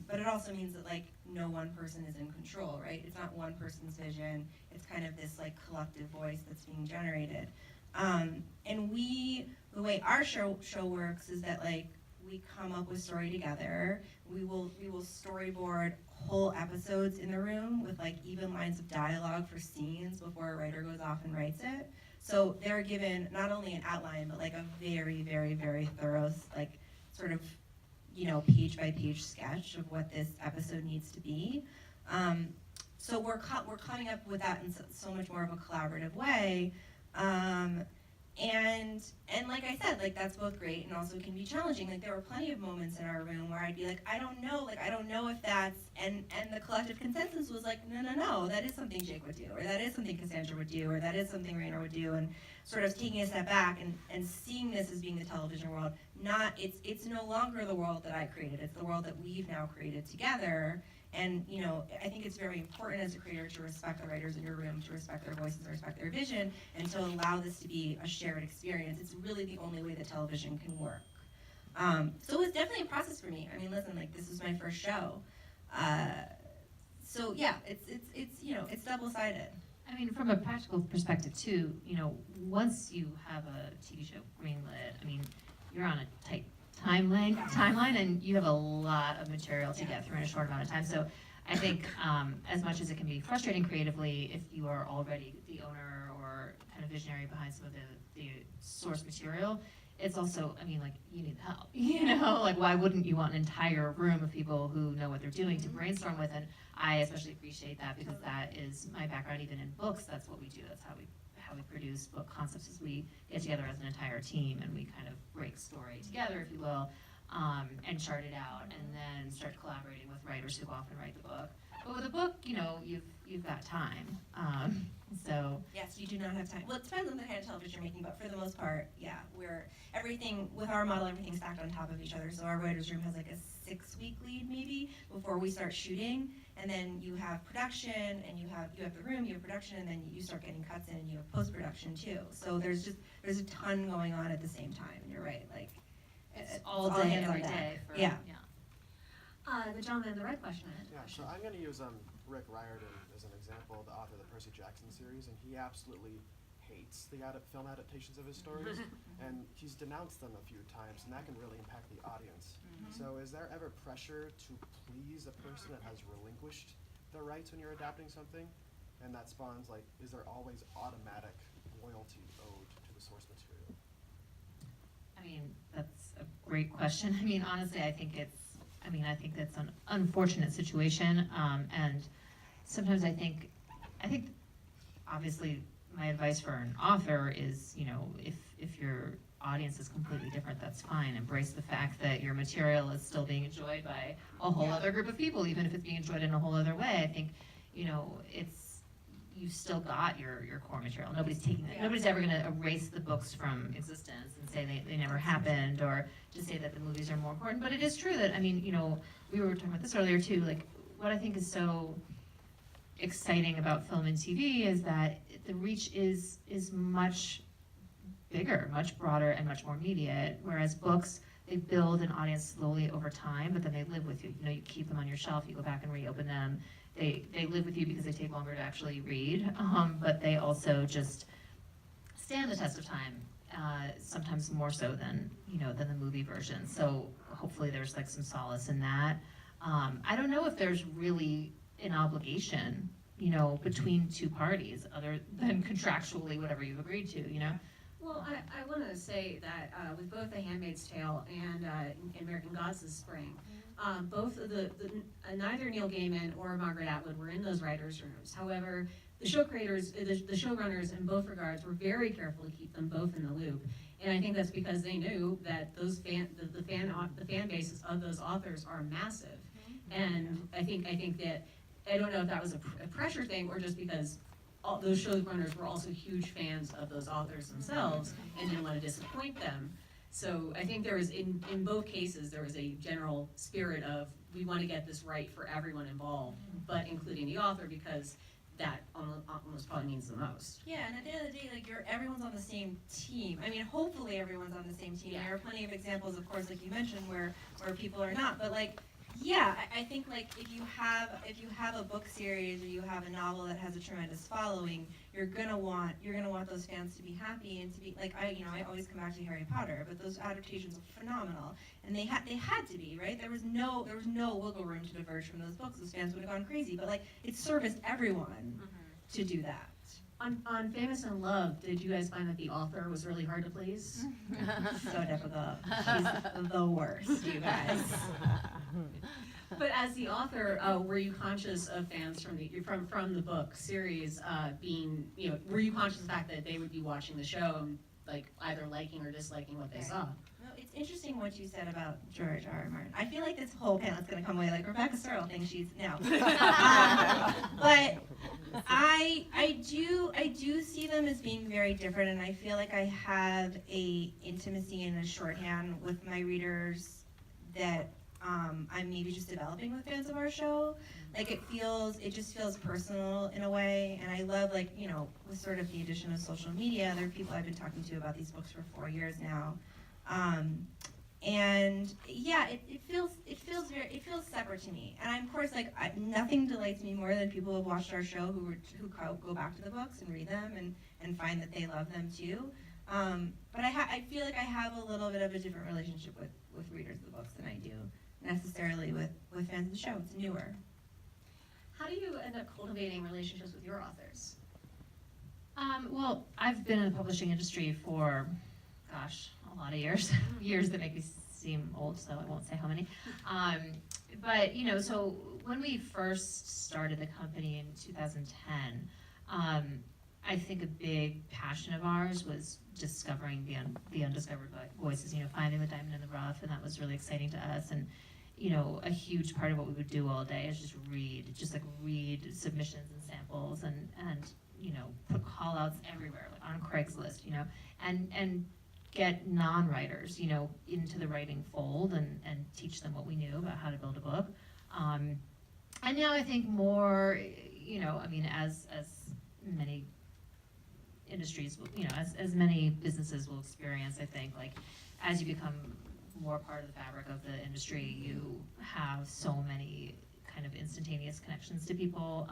But it also means that like no one person is in control, right? It's not one person's vision. It's kind of this like collective voice that's being generated. And the way our show works is that like we come up with story together. We will storyboard whole episodes in the room with like even lines of dialogue for scenes before a writer goes off and writes it. So they're given not only an outline, but like a very, very, very thorough, like sort of, you know, page by page sketch of what this episode needs to be. So we're coming up with that in so much more of a collaborative way. And like I said, like that's both great and also can be challenging. Like there were plenty of moments in our room where I'd be like, I don't know if that's, and the collective consensus was like, no, that is something Jake would do, or that is something Cassandra would do, or that is something Rainer would do, and sort of taking a step back and seeing this as being the television world. It's no longer the world that I created, it's the world that we've now created together. And, you know, I think it's very important as a creator to respect the writers in your room, to respect their voices, to respect their vision, and to allow this to be a shared experience. It's really the only way that television can work. So it was definitely a process for me. I mean, listen, like, this was my first show. So yeah, it's you know, it's double-sided. I mean, from a practical perspective too, you know, once you have a TV show greenlit, I mean, you're on a tight timeline, and you have a lot of material to get through in a short amount of time. So I think as much as it can be frustrating creatively, if you are already the owner or kind of visionary behind some of the source material, it's also, I mean, like, you need help, you know, like why wouldn't you want an entire room of people who know what they're doing to brainstorm with? And I especially appreciate that, because that is my background. Even in books, that's what we do. That's how we produce book concepts, is we get together as an entire team and we kind of break story together, if you will, and chart it out, and then start collaborating with writers who often write the book. But with a book, you know, you've got time. So Yes, you do not have time. Well, it depends on the kind of television you're making, but for the most part, yeah, with our model, everything's stacked on top of each other. So our writer's room has like a 6-week lead maybe before we start shooting, and then you have production, and you have the room, you have production, and then you start getting cuts in, and you have post-production too. So there's a ton going on at the same time, and you're right, like it's all day, every day. Yeah. The gentleman in the red question. Yeah, so I'm going to use Rick Riordan as an example, the author of the Percy Jackson series, and he absolutely hates the film adaptations of his stories, and he's denounced them a few times, and that can really impact the audience. So is there ever pressure to please a person that has relinquished their rights when you're adapting something? And that spawns, like, is there always automatic loyalty owed to the source material? I mean, that's a great question. I mean, honestly, I think that's an unfortunate situation. And sometimes I think obviously my advice for an author is, you know, if your audience is completely different, that's fine. Embrace the fact that your material is still being enjoyed by a whole other group of people, even if it's being enjoyed in a whole other way. I think, you know, you've still got your core material. Nobody's taking that. Nobody's ever going to erase the books from existence and say they never happened, or to say that the movies are more important. But it is true that, I mean, you know, we were talking about this earlier too, like, what I think is so exciting about film and TV is that the reach is much bigger, much broader, and much more immediate, whereas books, they build an audience slowly over time, but then they live with you. You know, you keep them on your shelf, you go back and reopen them. They live with you because they take longer to actually read, but they also just stand the test of time, sometimes more so than the movie version. So hopefully there's like some solace in that. I don't know if there's really an obligation, you know, between two parties other than contractually whatever you've agreed to, you know. Well, I want to say that with both The Handmaid's Tale and American Gods this spring, both of neither Neil Gaiman or Margaret Atwood were in those writers' rooms. However, the show creators, the showrunners in both regards were very careful to keep them both in the loop. And I think that's because they knew that the fan bases of those authors are massive. And I think that, I don't know if that was a pressure thing or just because all those showrunners were also huge fans of those authors themselves and didn't want to disappoint them. So I think there was, in both cases, there was a general spirit of, we want to get this right for everyone involved, but including the author, because that almost probably means the most. Yeah, and at the end of the day, like, everyone's on the same team. I mean, hopefully everyone's on the same team. Yeah. There are plenty of examples, of course, like you mentioned, where people are not. But like, yeah, I think like if you have a book series or you have a novel that has a tremendous following, you're gonna want those fans to be happy and to be like, I always come back to Harry Potter, but those adaptations are phenomenal, and they had to be, right. There was no wiggle room to diverge from those books. Those fans would have gone crazy, but like, it serviced everyone to do that. On Famous in Love, did you guys find that the author was really hard to please? So difficult. She's the worst, you guys. But as the author, were you conscious of fans from the book series being, you know, were you conscious of the fact that they would be watching the show and like either liking or disliking what they saw? No, it's interesting what you said about George R. R. Martin. I feel like this whole panel's gonna come away like Rebecca Serle thinks she's no. But I do see them as being very different, and I feel like I have a intimacy and a shorthand with my readers that I'm maybe just developing with fans of our show. Like, it just feels personal in a way, and I love, like, you know, with sort of the addition of social media, there are people I've been talking to about these books for 4 years now. And yeah, it feels separate to me. And of course, like, nothing delights me more than people who have watched our show who go back to the books and read them and find that they love them too. But I feel like I have a little bit of a different relationship with readers of the books than I do necessarily with fans of the show. It's newer. How do you end up cultivating relationships with your authors? Well, I've been in the publishing industry for, gosh, a lot of years. Years that make me seem old, so I won't say how many. But, you know, so when we first started the company in 2010, I think a big passion of ours was discovering the undiscovered voices, you know, finding the diamond in the rough, and that was really exciting to us. And, you know, a huge part of what we would do all day is just read submissions and samples and you know, put call outs everywhere, like on Craigslist, you know, and get non-writers, you know, into the writing fold and teach them what we knew about how to build a book. And now I think more, you know, I mean, as many industries, you know, as many businesses will experience, I think, like, as you become more part of the fabric of the industry, you have so many kind of instantaneous connections to people,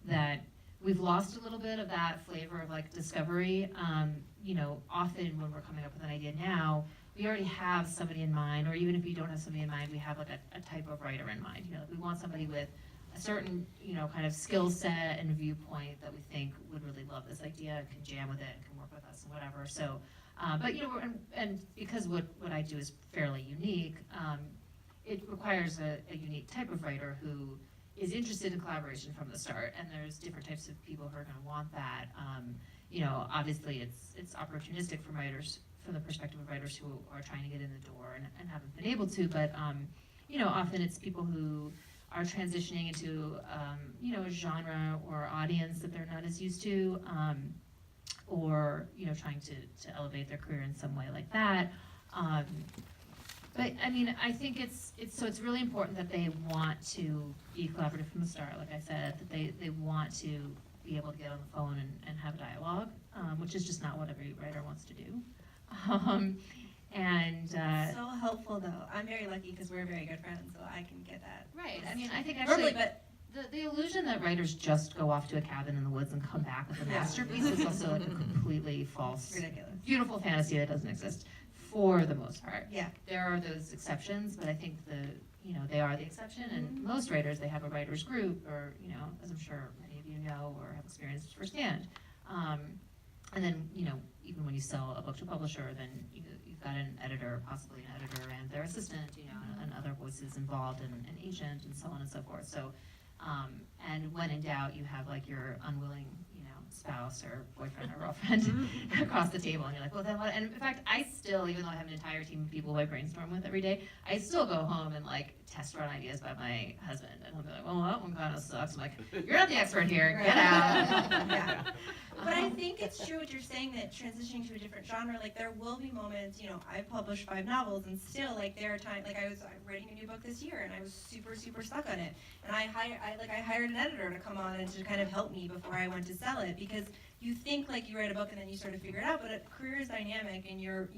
that we've lost a little bit of that flavor of like discovery. You know, often when we're coming up with an idea now, we already have somebody in mind, or even if we don't have somebody in mind, we have like a type of writer in mind. You know, we want somebody with a certain, you know, kind of skill set and viewpoint that we think would really love this idea and can jam with it and can work with us and whatever. So, but you know, and because what I do is fairly unique, it requires a unique type of writer who is interested in collaboration from the start, and there's different types of people who are going to want that. You know, obviously it's opportunistic for writers, from the perspective of writers who are trying to get in the door and haven't been able to, but you know, often it's people who are transitioning into you know, a genre or audience that they're not as used to, or you know, trying to elevate their career in some way like that. But I mean, I think it's really important that they want to be collaborative from the start, like I said, that they want to be able to get on the phone and have a dialogue, which is just not what every writer wants to do. So helpful though. I'm very lucky because we're very good friends, so I can get that. Right, I mean, I think Normally, actually, but the illusion that writers just go off to a cabin in the woods and come back with a Yeah. masterpiece is also like a completely false, ridiculous. beautiful fantasy that doesn't exist for the most part. Yeah. There are those exceptions, but I think you know, they are the exception, and most writers, they have a writers group, or, you know, as I'm sure many of you know or have experienced firsthand. And then, you know, even when you sell a book to a publisher, then you've got an editor, possibly an editor and their assistant, you know, and other voices involved, and an agent, and so on and so forth. So, and when in doubt, you have like your unwilling, you know, spouse or boyfriend or girlfriend across the table, and you're like, well, then what? And in fact, I still, even though I have an entire team of people who I brainstorm with every day, I still go home and like test run ideas by my husband, and he'll be like, well, that one kind of sucks. I'm like, you're not the expert here, get out. Yeah. But I think it's true what you're saying, that transitioning to a different genre, like there will be moments, you know, I've published 5 novels and still like there are times, like I was writing a new book this year and I was super stuck on it. And I hired an editor to come on and to kind of help me before I went to sell it, because you think like you write a book and then you sort of figure it out, but a career is dynamic and you're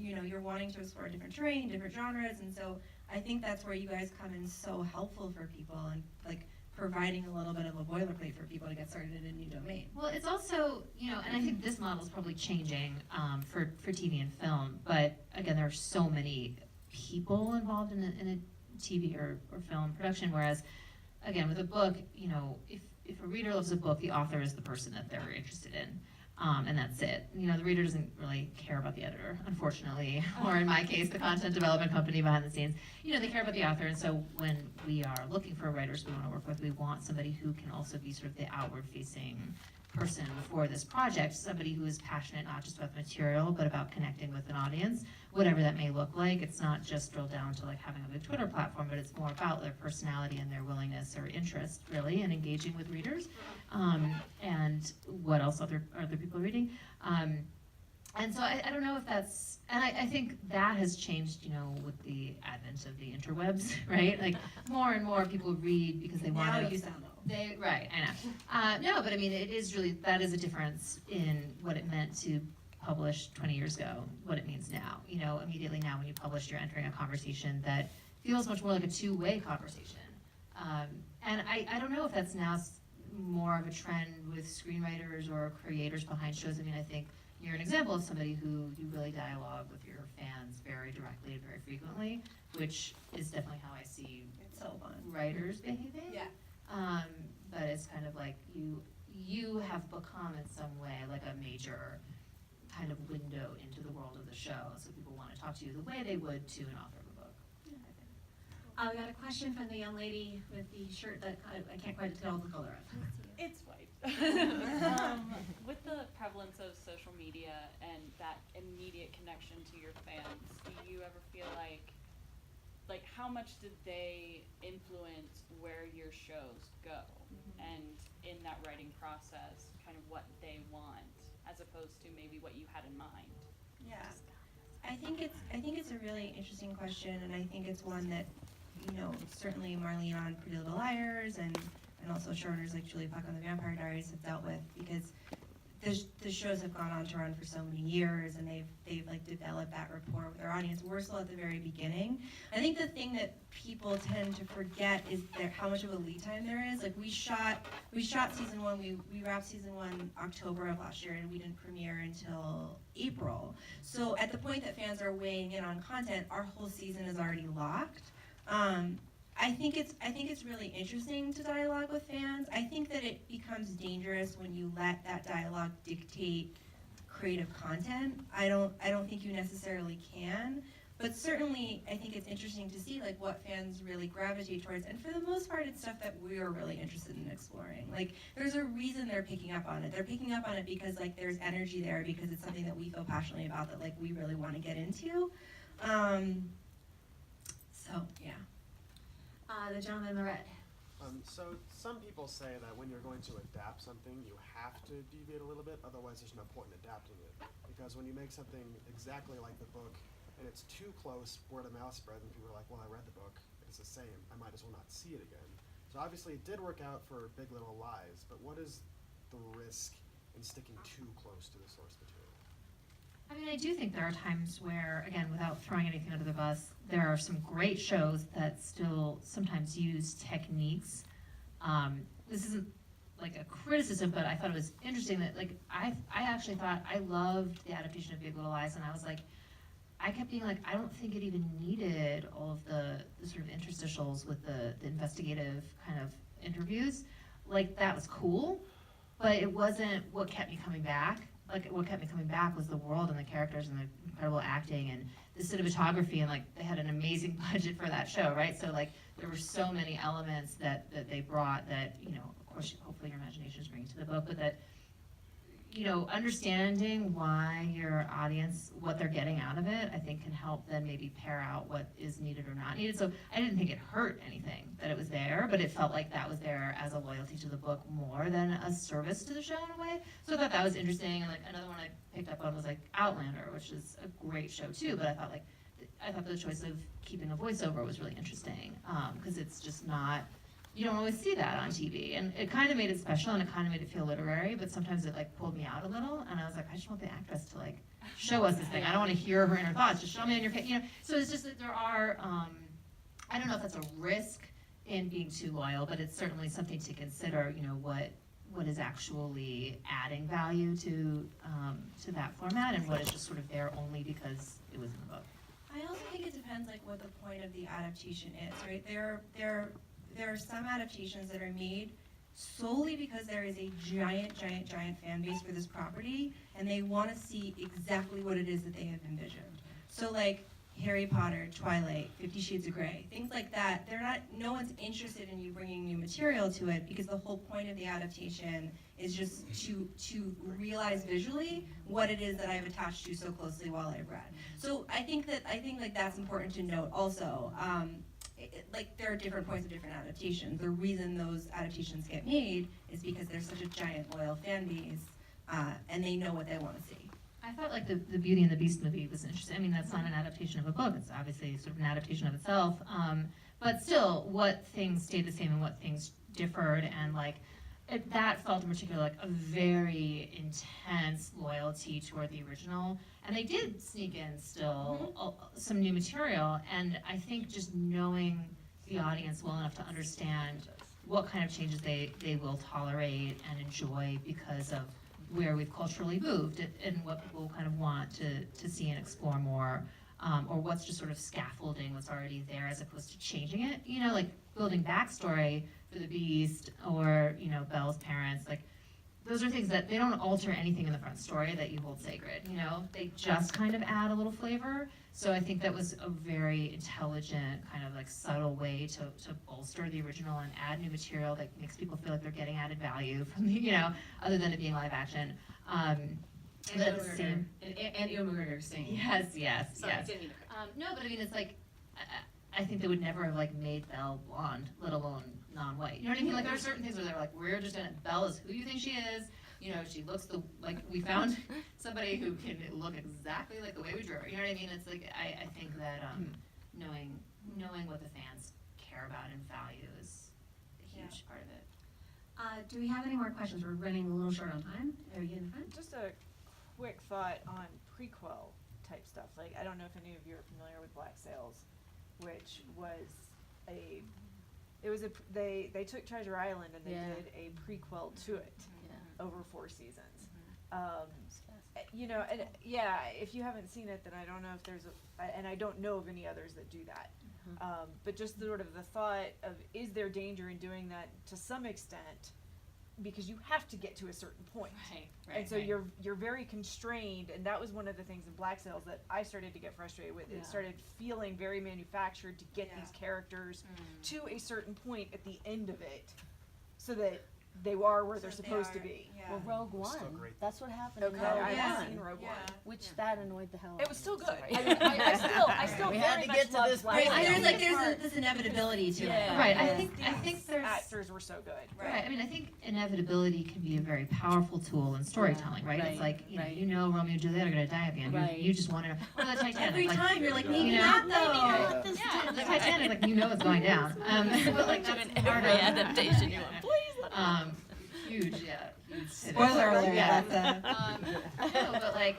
wanting to explore different terrain, different genres, and so I think that's where you guys come in so helpful for people, and like providing a little bit of a boilerplate for people to get started in a new domain. Well, it's also, you know, and I think this model is probably changing for TV and film, but again, there are so many people involved in a TV or film production, whereas, again, with a book, you know, if a reader loves a book, the author is the person that they're interested in. And that's it. You know, the reader doesn't really care about the editor, unfortunately, or in my case, the content development company behind the scenes. You know, they care about the author, and so when we are looking for writers we want to work with, we want somebody who can also be sort of the outward-facing person for this project, somebody who is passionate not just about the material, but about connecting with an audience, whatever that may look like. It's not just drilled down to like having a big Twitter platform, but it's more about their personality and their willingness or interest, really, in engaging with readers, and what else other people are reading. And so I don't know if that's, and I think that has changed, you know, with the advent of the interwebs, right? Like more and more people read because they want to. Now you sound old. Right, I know. No, but I mean, it is really, that is a difference in what it meant to publish 20 years ago, what it means now. You know, immediately now when you publish, you're entering a conversation that feels much more like a two-way conversation. And I don't know if that's now more of a trend with screenwriters or creators behind shows. I mean, I think you're an example of somebody who you really dialogue with your fans very directly and very frequently, which is definitely how I see It's so fun. writers behaving. Yeah. But it's kind of like you have become in some way like a major kind of window into the world of the show, so people want to talk to you the way they would to an author of a book. I got a question from the young lady with the shirt that I can't quite tell the color of. It's white. With the prevalence of social media and that immediate connection to your fans, do you ever feel like how much did they influence where your shows go, and in that writing process, kind of what they want, as opposed to maybe what you had in mind? Yeah, I think it's a really interesting question, and I think it's one that, you know, certainly Marlene on Pretty Little Liars and also showrunners like Julie Puck on The Vampire Diaries have dealt with, because the shows have gone on to run for so many years, and they've like developed that rapport with their audience. We're still at the very beginning. I think the thing that people tend to forget is how much of a lead time there is. Like we shot season 1, we wrapped season 1 October of last year, and we didn't premiere until April. So at the point that fans are weighing in on content, our whole season is already locked. I think it's really interesting to dialogue with fans. I think that it becomes dangerous when you let that dialogue dictate creative content. I don't think you necessarily can, but certainly I think it's interesting to see like what fans really gravitate towards. And for the most part, it's stuff that we are really interested in exploring. Like there's a reason they're picking up on it. They're picking up on it because like there's energy there, because it's something that we feel passionately about, that like we really want to get into. So yeah. The gentleman in the red. So some people say that when you're going to adapt something, you have to deviate a little bit, otherwise there's no point in adapting it. Because when you make something exactly like the book, and it's too close, word of mouth spread, and people are like, well, I read the book, it's the same, I might as well not see it again. So obviously it did work out for Big Little Lies, but what is the risk in sticking too close to the source material? I mean, I do think there are times where, again, without throwing anything under the bus, there are some great shows that still sometimes use techniques. This isn't like a criticism, but I thought it was interesting that, like, I actually thought I loved the adaptation of Big Little Lies, and I was like, I kept being like, I don't think it even needed all of the sort of interstitials with the investigative kind of interviews. Like, that was cool, but it wasn't what kept me coming back. Like, what kept me coming back was the world and the characters and the incredible acting and the cinematography, and like they had an amazing budget for that show, right? So like there were so many elements that they brought that, you know, of course, hopefully your imagination is bringing to the book, but that, you know, understanding why your audience, what they're getting out of it, I think can help then maybe pair out what is needed or not needed. So I didn't think it hurt anything that it was there, but it felt like that was there as a loyalty to the book more than a service to the show in a way. So I thought that was interesting. And like another one I picked up on was like Outlander, which is a great show too, but I thought the choice of keeping a voiceover was really interesting, because it's just not, you don't always see that on TV, and it kind of made it special, and it kind of made it feel literary, but sometimes it like pulled me out a little, and I was like, I just want the actress to like show us this thing. I don't want to hear her inner thoughts. Just show me on your face, you know. So it's just that there are, I don't know if that's a risk in being too loyal, but it's certainly something to consider. You know, what is actually adding value to that format, and what is just sort of there only because it was in the book. I also think it depends like what the point of the adaptation is, right? There are some adaptations that are made solely because there is a giant fan base for this property, and they want to see exactly what it is that they have envisioned. So like Harry Potter, Twilight, 50 Shades of Grey, things like that, no one's interested in you bringing new material to it, because the whole point of the adaptation is just to realize visually what it is that I've attached to so closely while I've read. So I think like that's important to note also. Like there are different points of different adaptations. The reason those adaptations get made is because there's such a giant loyal fan base, and they know what they want to see. I thought like the Beauty and the Beast movie was interesting. I mean, that's not an adaptation of a book. It's obviously sort of an adaptation of itself. But still, what things stayed the same and what things differed, and like that felt in particular like a very intense loyalty toward the original. And they did sneak in still some new material, and I think just knowing the audience well enough to understand what kind of changes they will tolerate and enjoy because of where we've culturally moved, and what people kind of want to see and explore more, or what's just sort of scaffolding what's already there as opposed to changing it. You know, like building backstory for the Beast, or, you know, Belle's parents, like those are things that they don't alter anything in the front story that you hold sacred, you know? They just kind of add a little flavor. So I think that was a very intelligent, kind of like subtle way to bolster the original and add new material that makes people feel like they're getting added value from the, you know, other than it being live action. And Ewan McGregor singing. Yes. Sorry, I didn't mean to. No, but I mean, it's like, I think they would never have like made Belle blonde, let alone non-white. You know what I mean? Like there are certain things where they're like, we're just gonna, Belle is who you think she is. You know, she looks like we found somebody who can look exactly like the way we drew her. You know what I mean? It's like, I think that knowing what the fans care about and value is a huge part of it. Do we have any more questions? We're running a little short on time. Are you in the front? Just a quick thought on prequel type stuff. Like, I don't know if any of you are familiar with Black Sails, which was they took Treasure Island and they Yeah. did a prequel to it Yeah. over 4 seasons. You know, and yeah, if you haven't seen it, then I don't know if there's and I don't know of any others that do that. But just sort of the thought of, is there danger in doing that to some extent? Because you have to get to a certain point. Right. And so you're very constrained, and that was one of the things in Black Sails that I started to get frustrated with. Yeah. It started feeling very manufactured to get these characters to a certain point at the end of it, so that they are where they're supposed to be. Well, Rogue It was still One, great. that's what happened in Okay, Rogue I haven't One, seen Rogue One. which that annoyed the hell out It of was me. still good. Sorry. I still We very had to much get to loved this Black point. Sails. There's this inevitability to it. Yeah. Right, Yeah. I think there's. Actors were so good. Right, I mean, I think inevitability can be a very powerful tool in storytelling, right? It's right, like, right. you know Romeo and Juliet are gonna die at the end, Right. you just wanna know, or the Titanic, Every like, time you're like, maybe you know, not though. this yeah, the Titanic, like, you know it's going down, but like, that's part of. adaptation you want, please. Huge, yeah, huge. Spoiler alert, Yeah. that's No, but like,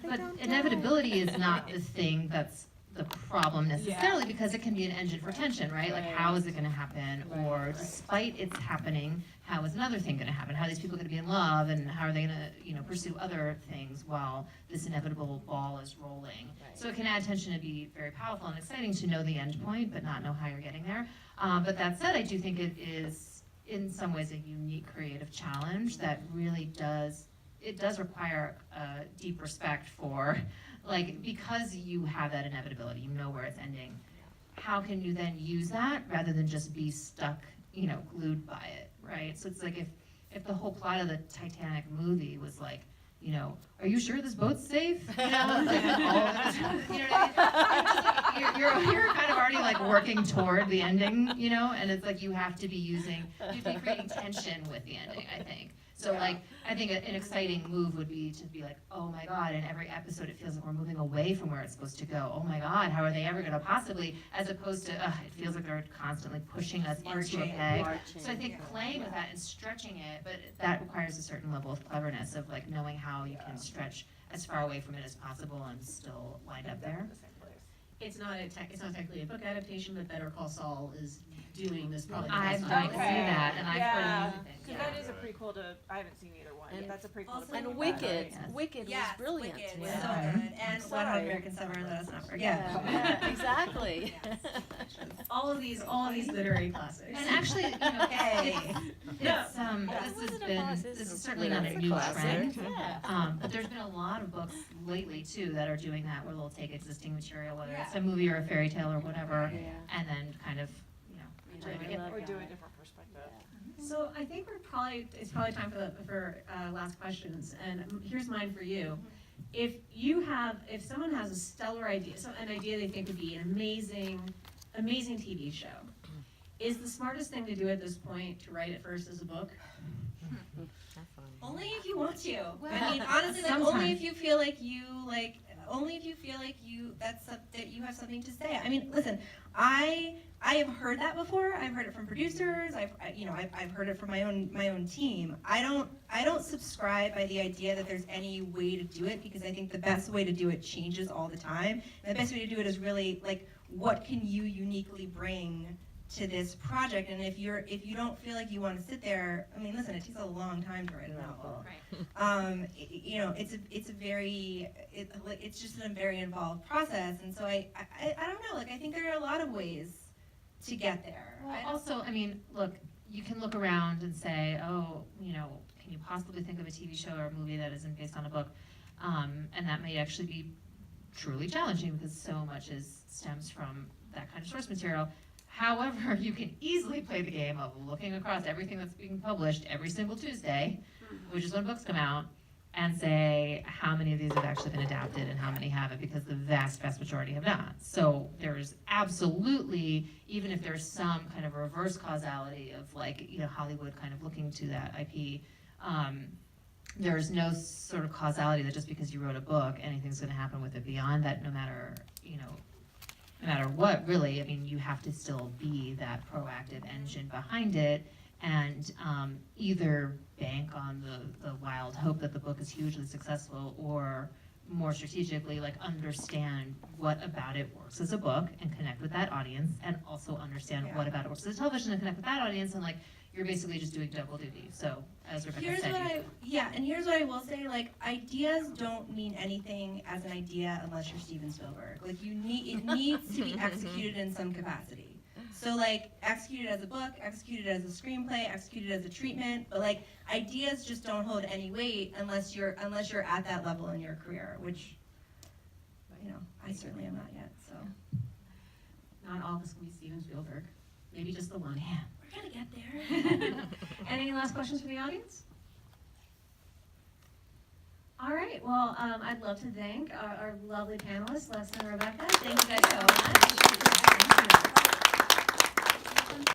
but inevitability is not the thing that's the problem necessarily, because it can be an engine for tension, right? Like, how is it gonna happen? Or despite it's happening, how is another thing gonna happen? How are these people gonna be in love, and how are they gonna, pursue other things while this inevitable ball is rolling? So it can add tension and be very powerful and exciting to know the end point, but not know how you're getting there. But that said, I do think it is, in some ways, a unique creative challenge that really does require a deep respect for, like, because you have that inevitability, you know where it's ending, how can you then use that rather than just be stuck, glued by it, right? So it's like if the whole plot of the Titanic movie was like, are you sure this boat's safe? Like, all of it, you know what I mean? You're kind of already like working toward the ending, and it's like you have to be creating tension with the ending, I think. So like, I think an exciting move would be to be like, oh my God, in every episode it feels like we're moving away from where it's supposed to go. Oh my God, how are they ever gonna possibly, as opposed to, it feels like they're constantly pushing us into a peg. So I think playing with that and stretching it, but that requires a certain level of cleverness of like knowing how you can stretch as far away from it as possible and still wind up there. It's not technically a book adaptation, but Better Call Saul is doing this probably. I'd like to see that, and I've heard amazing things. Because that is a prequel to, I haven't seen either one, and that's a prequel Also- to And Breaking Bad. Wicked, Yes. Wicked was Yes, brilliant. Wicked, Yeah. so good. And One Hot Sorry. American Summer, let us not forget. Yeah, exactly. All of these literary classics. And actually, Okay. this is certainly not a new trend. But there's been a lot of books lately too that are doing that, where they'll take existing material, whether it's a movie or a fairy tale or whatever, Yeah. and then kind of, Rewrite it. Or do a different perspective. So I think it's probably time for last questions, and here's mine for you. If someone has a stellar idea, an idea they think would be an amazing TV show, is the smartest thing to do at this point to write it first as a book? Only if you want to. Well, I mean, honestly, like, sometimes. only if you feel like you that you have something to say. I mean, listen, I have heard that before. I've heard it from producers. I've heard it from my own team. I don't subscribe by the idea that there's any way to do it, because I think the best way to do it changes all the time. And the best way to do it is really like, what can you uniquely bring to this project? And if you don't feel like you want to sit there, I mean, listen, it takes a long time to write a novel. It's just a very involved process, and so I don't know, like, I think there are a lot of ways to get there. Well, also, I mean, look, you can look around and say, oh, can you possibly think of a TV show or a movie that isn't based on a book? And that may actually be truly challenging, because so much stems from that kind of source material. However, you can easily play the game of looking across everything that's being published every single Tuesday, which is when books come out, and say how many of these have actually been adapted and how many haven't, because the vast majority have not. So there's absolutely, even if there's some kind of reverse causality of like, Hollywood kind of looking to that IP, there's no sort of causality that just because you wrote a book, anything's gonna happen with it beyond that, no matter what, really. I mean, you have to still be that proactive engine behind it, and either bank on the wild hope that the book is hugely successful, or more strategically, like, understand what about it works as a book and connect with that audience, and also understand Yeah. what about it works as a television and connect with that audience, and like, you're basically just doing double duty. So as Rebecca Here's said, what and here's what I will say, like, ideas don't mean anything as an idea unless you're Steven Spielberg. Like, it needs to be executed in some capacity. So, like, executed as a book, executed as a screenplay, executed as a treatment, but like, ideas just don't hold any weight unless you're at that level in your career, which, you know, I certainly am not yet, so. Not all of us can be Steven Spielberg, maybe just the one. yeah. We're gonna get there. Any last questions from the audience? All right, well, I'd love to thank our lovely panelists, Les and Rebecca. Thank you guys so much.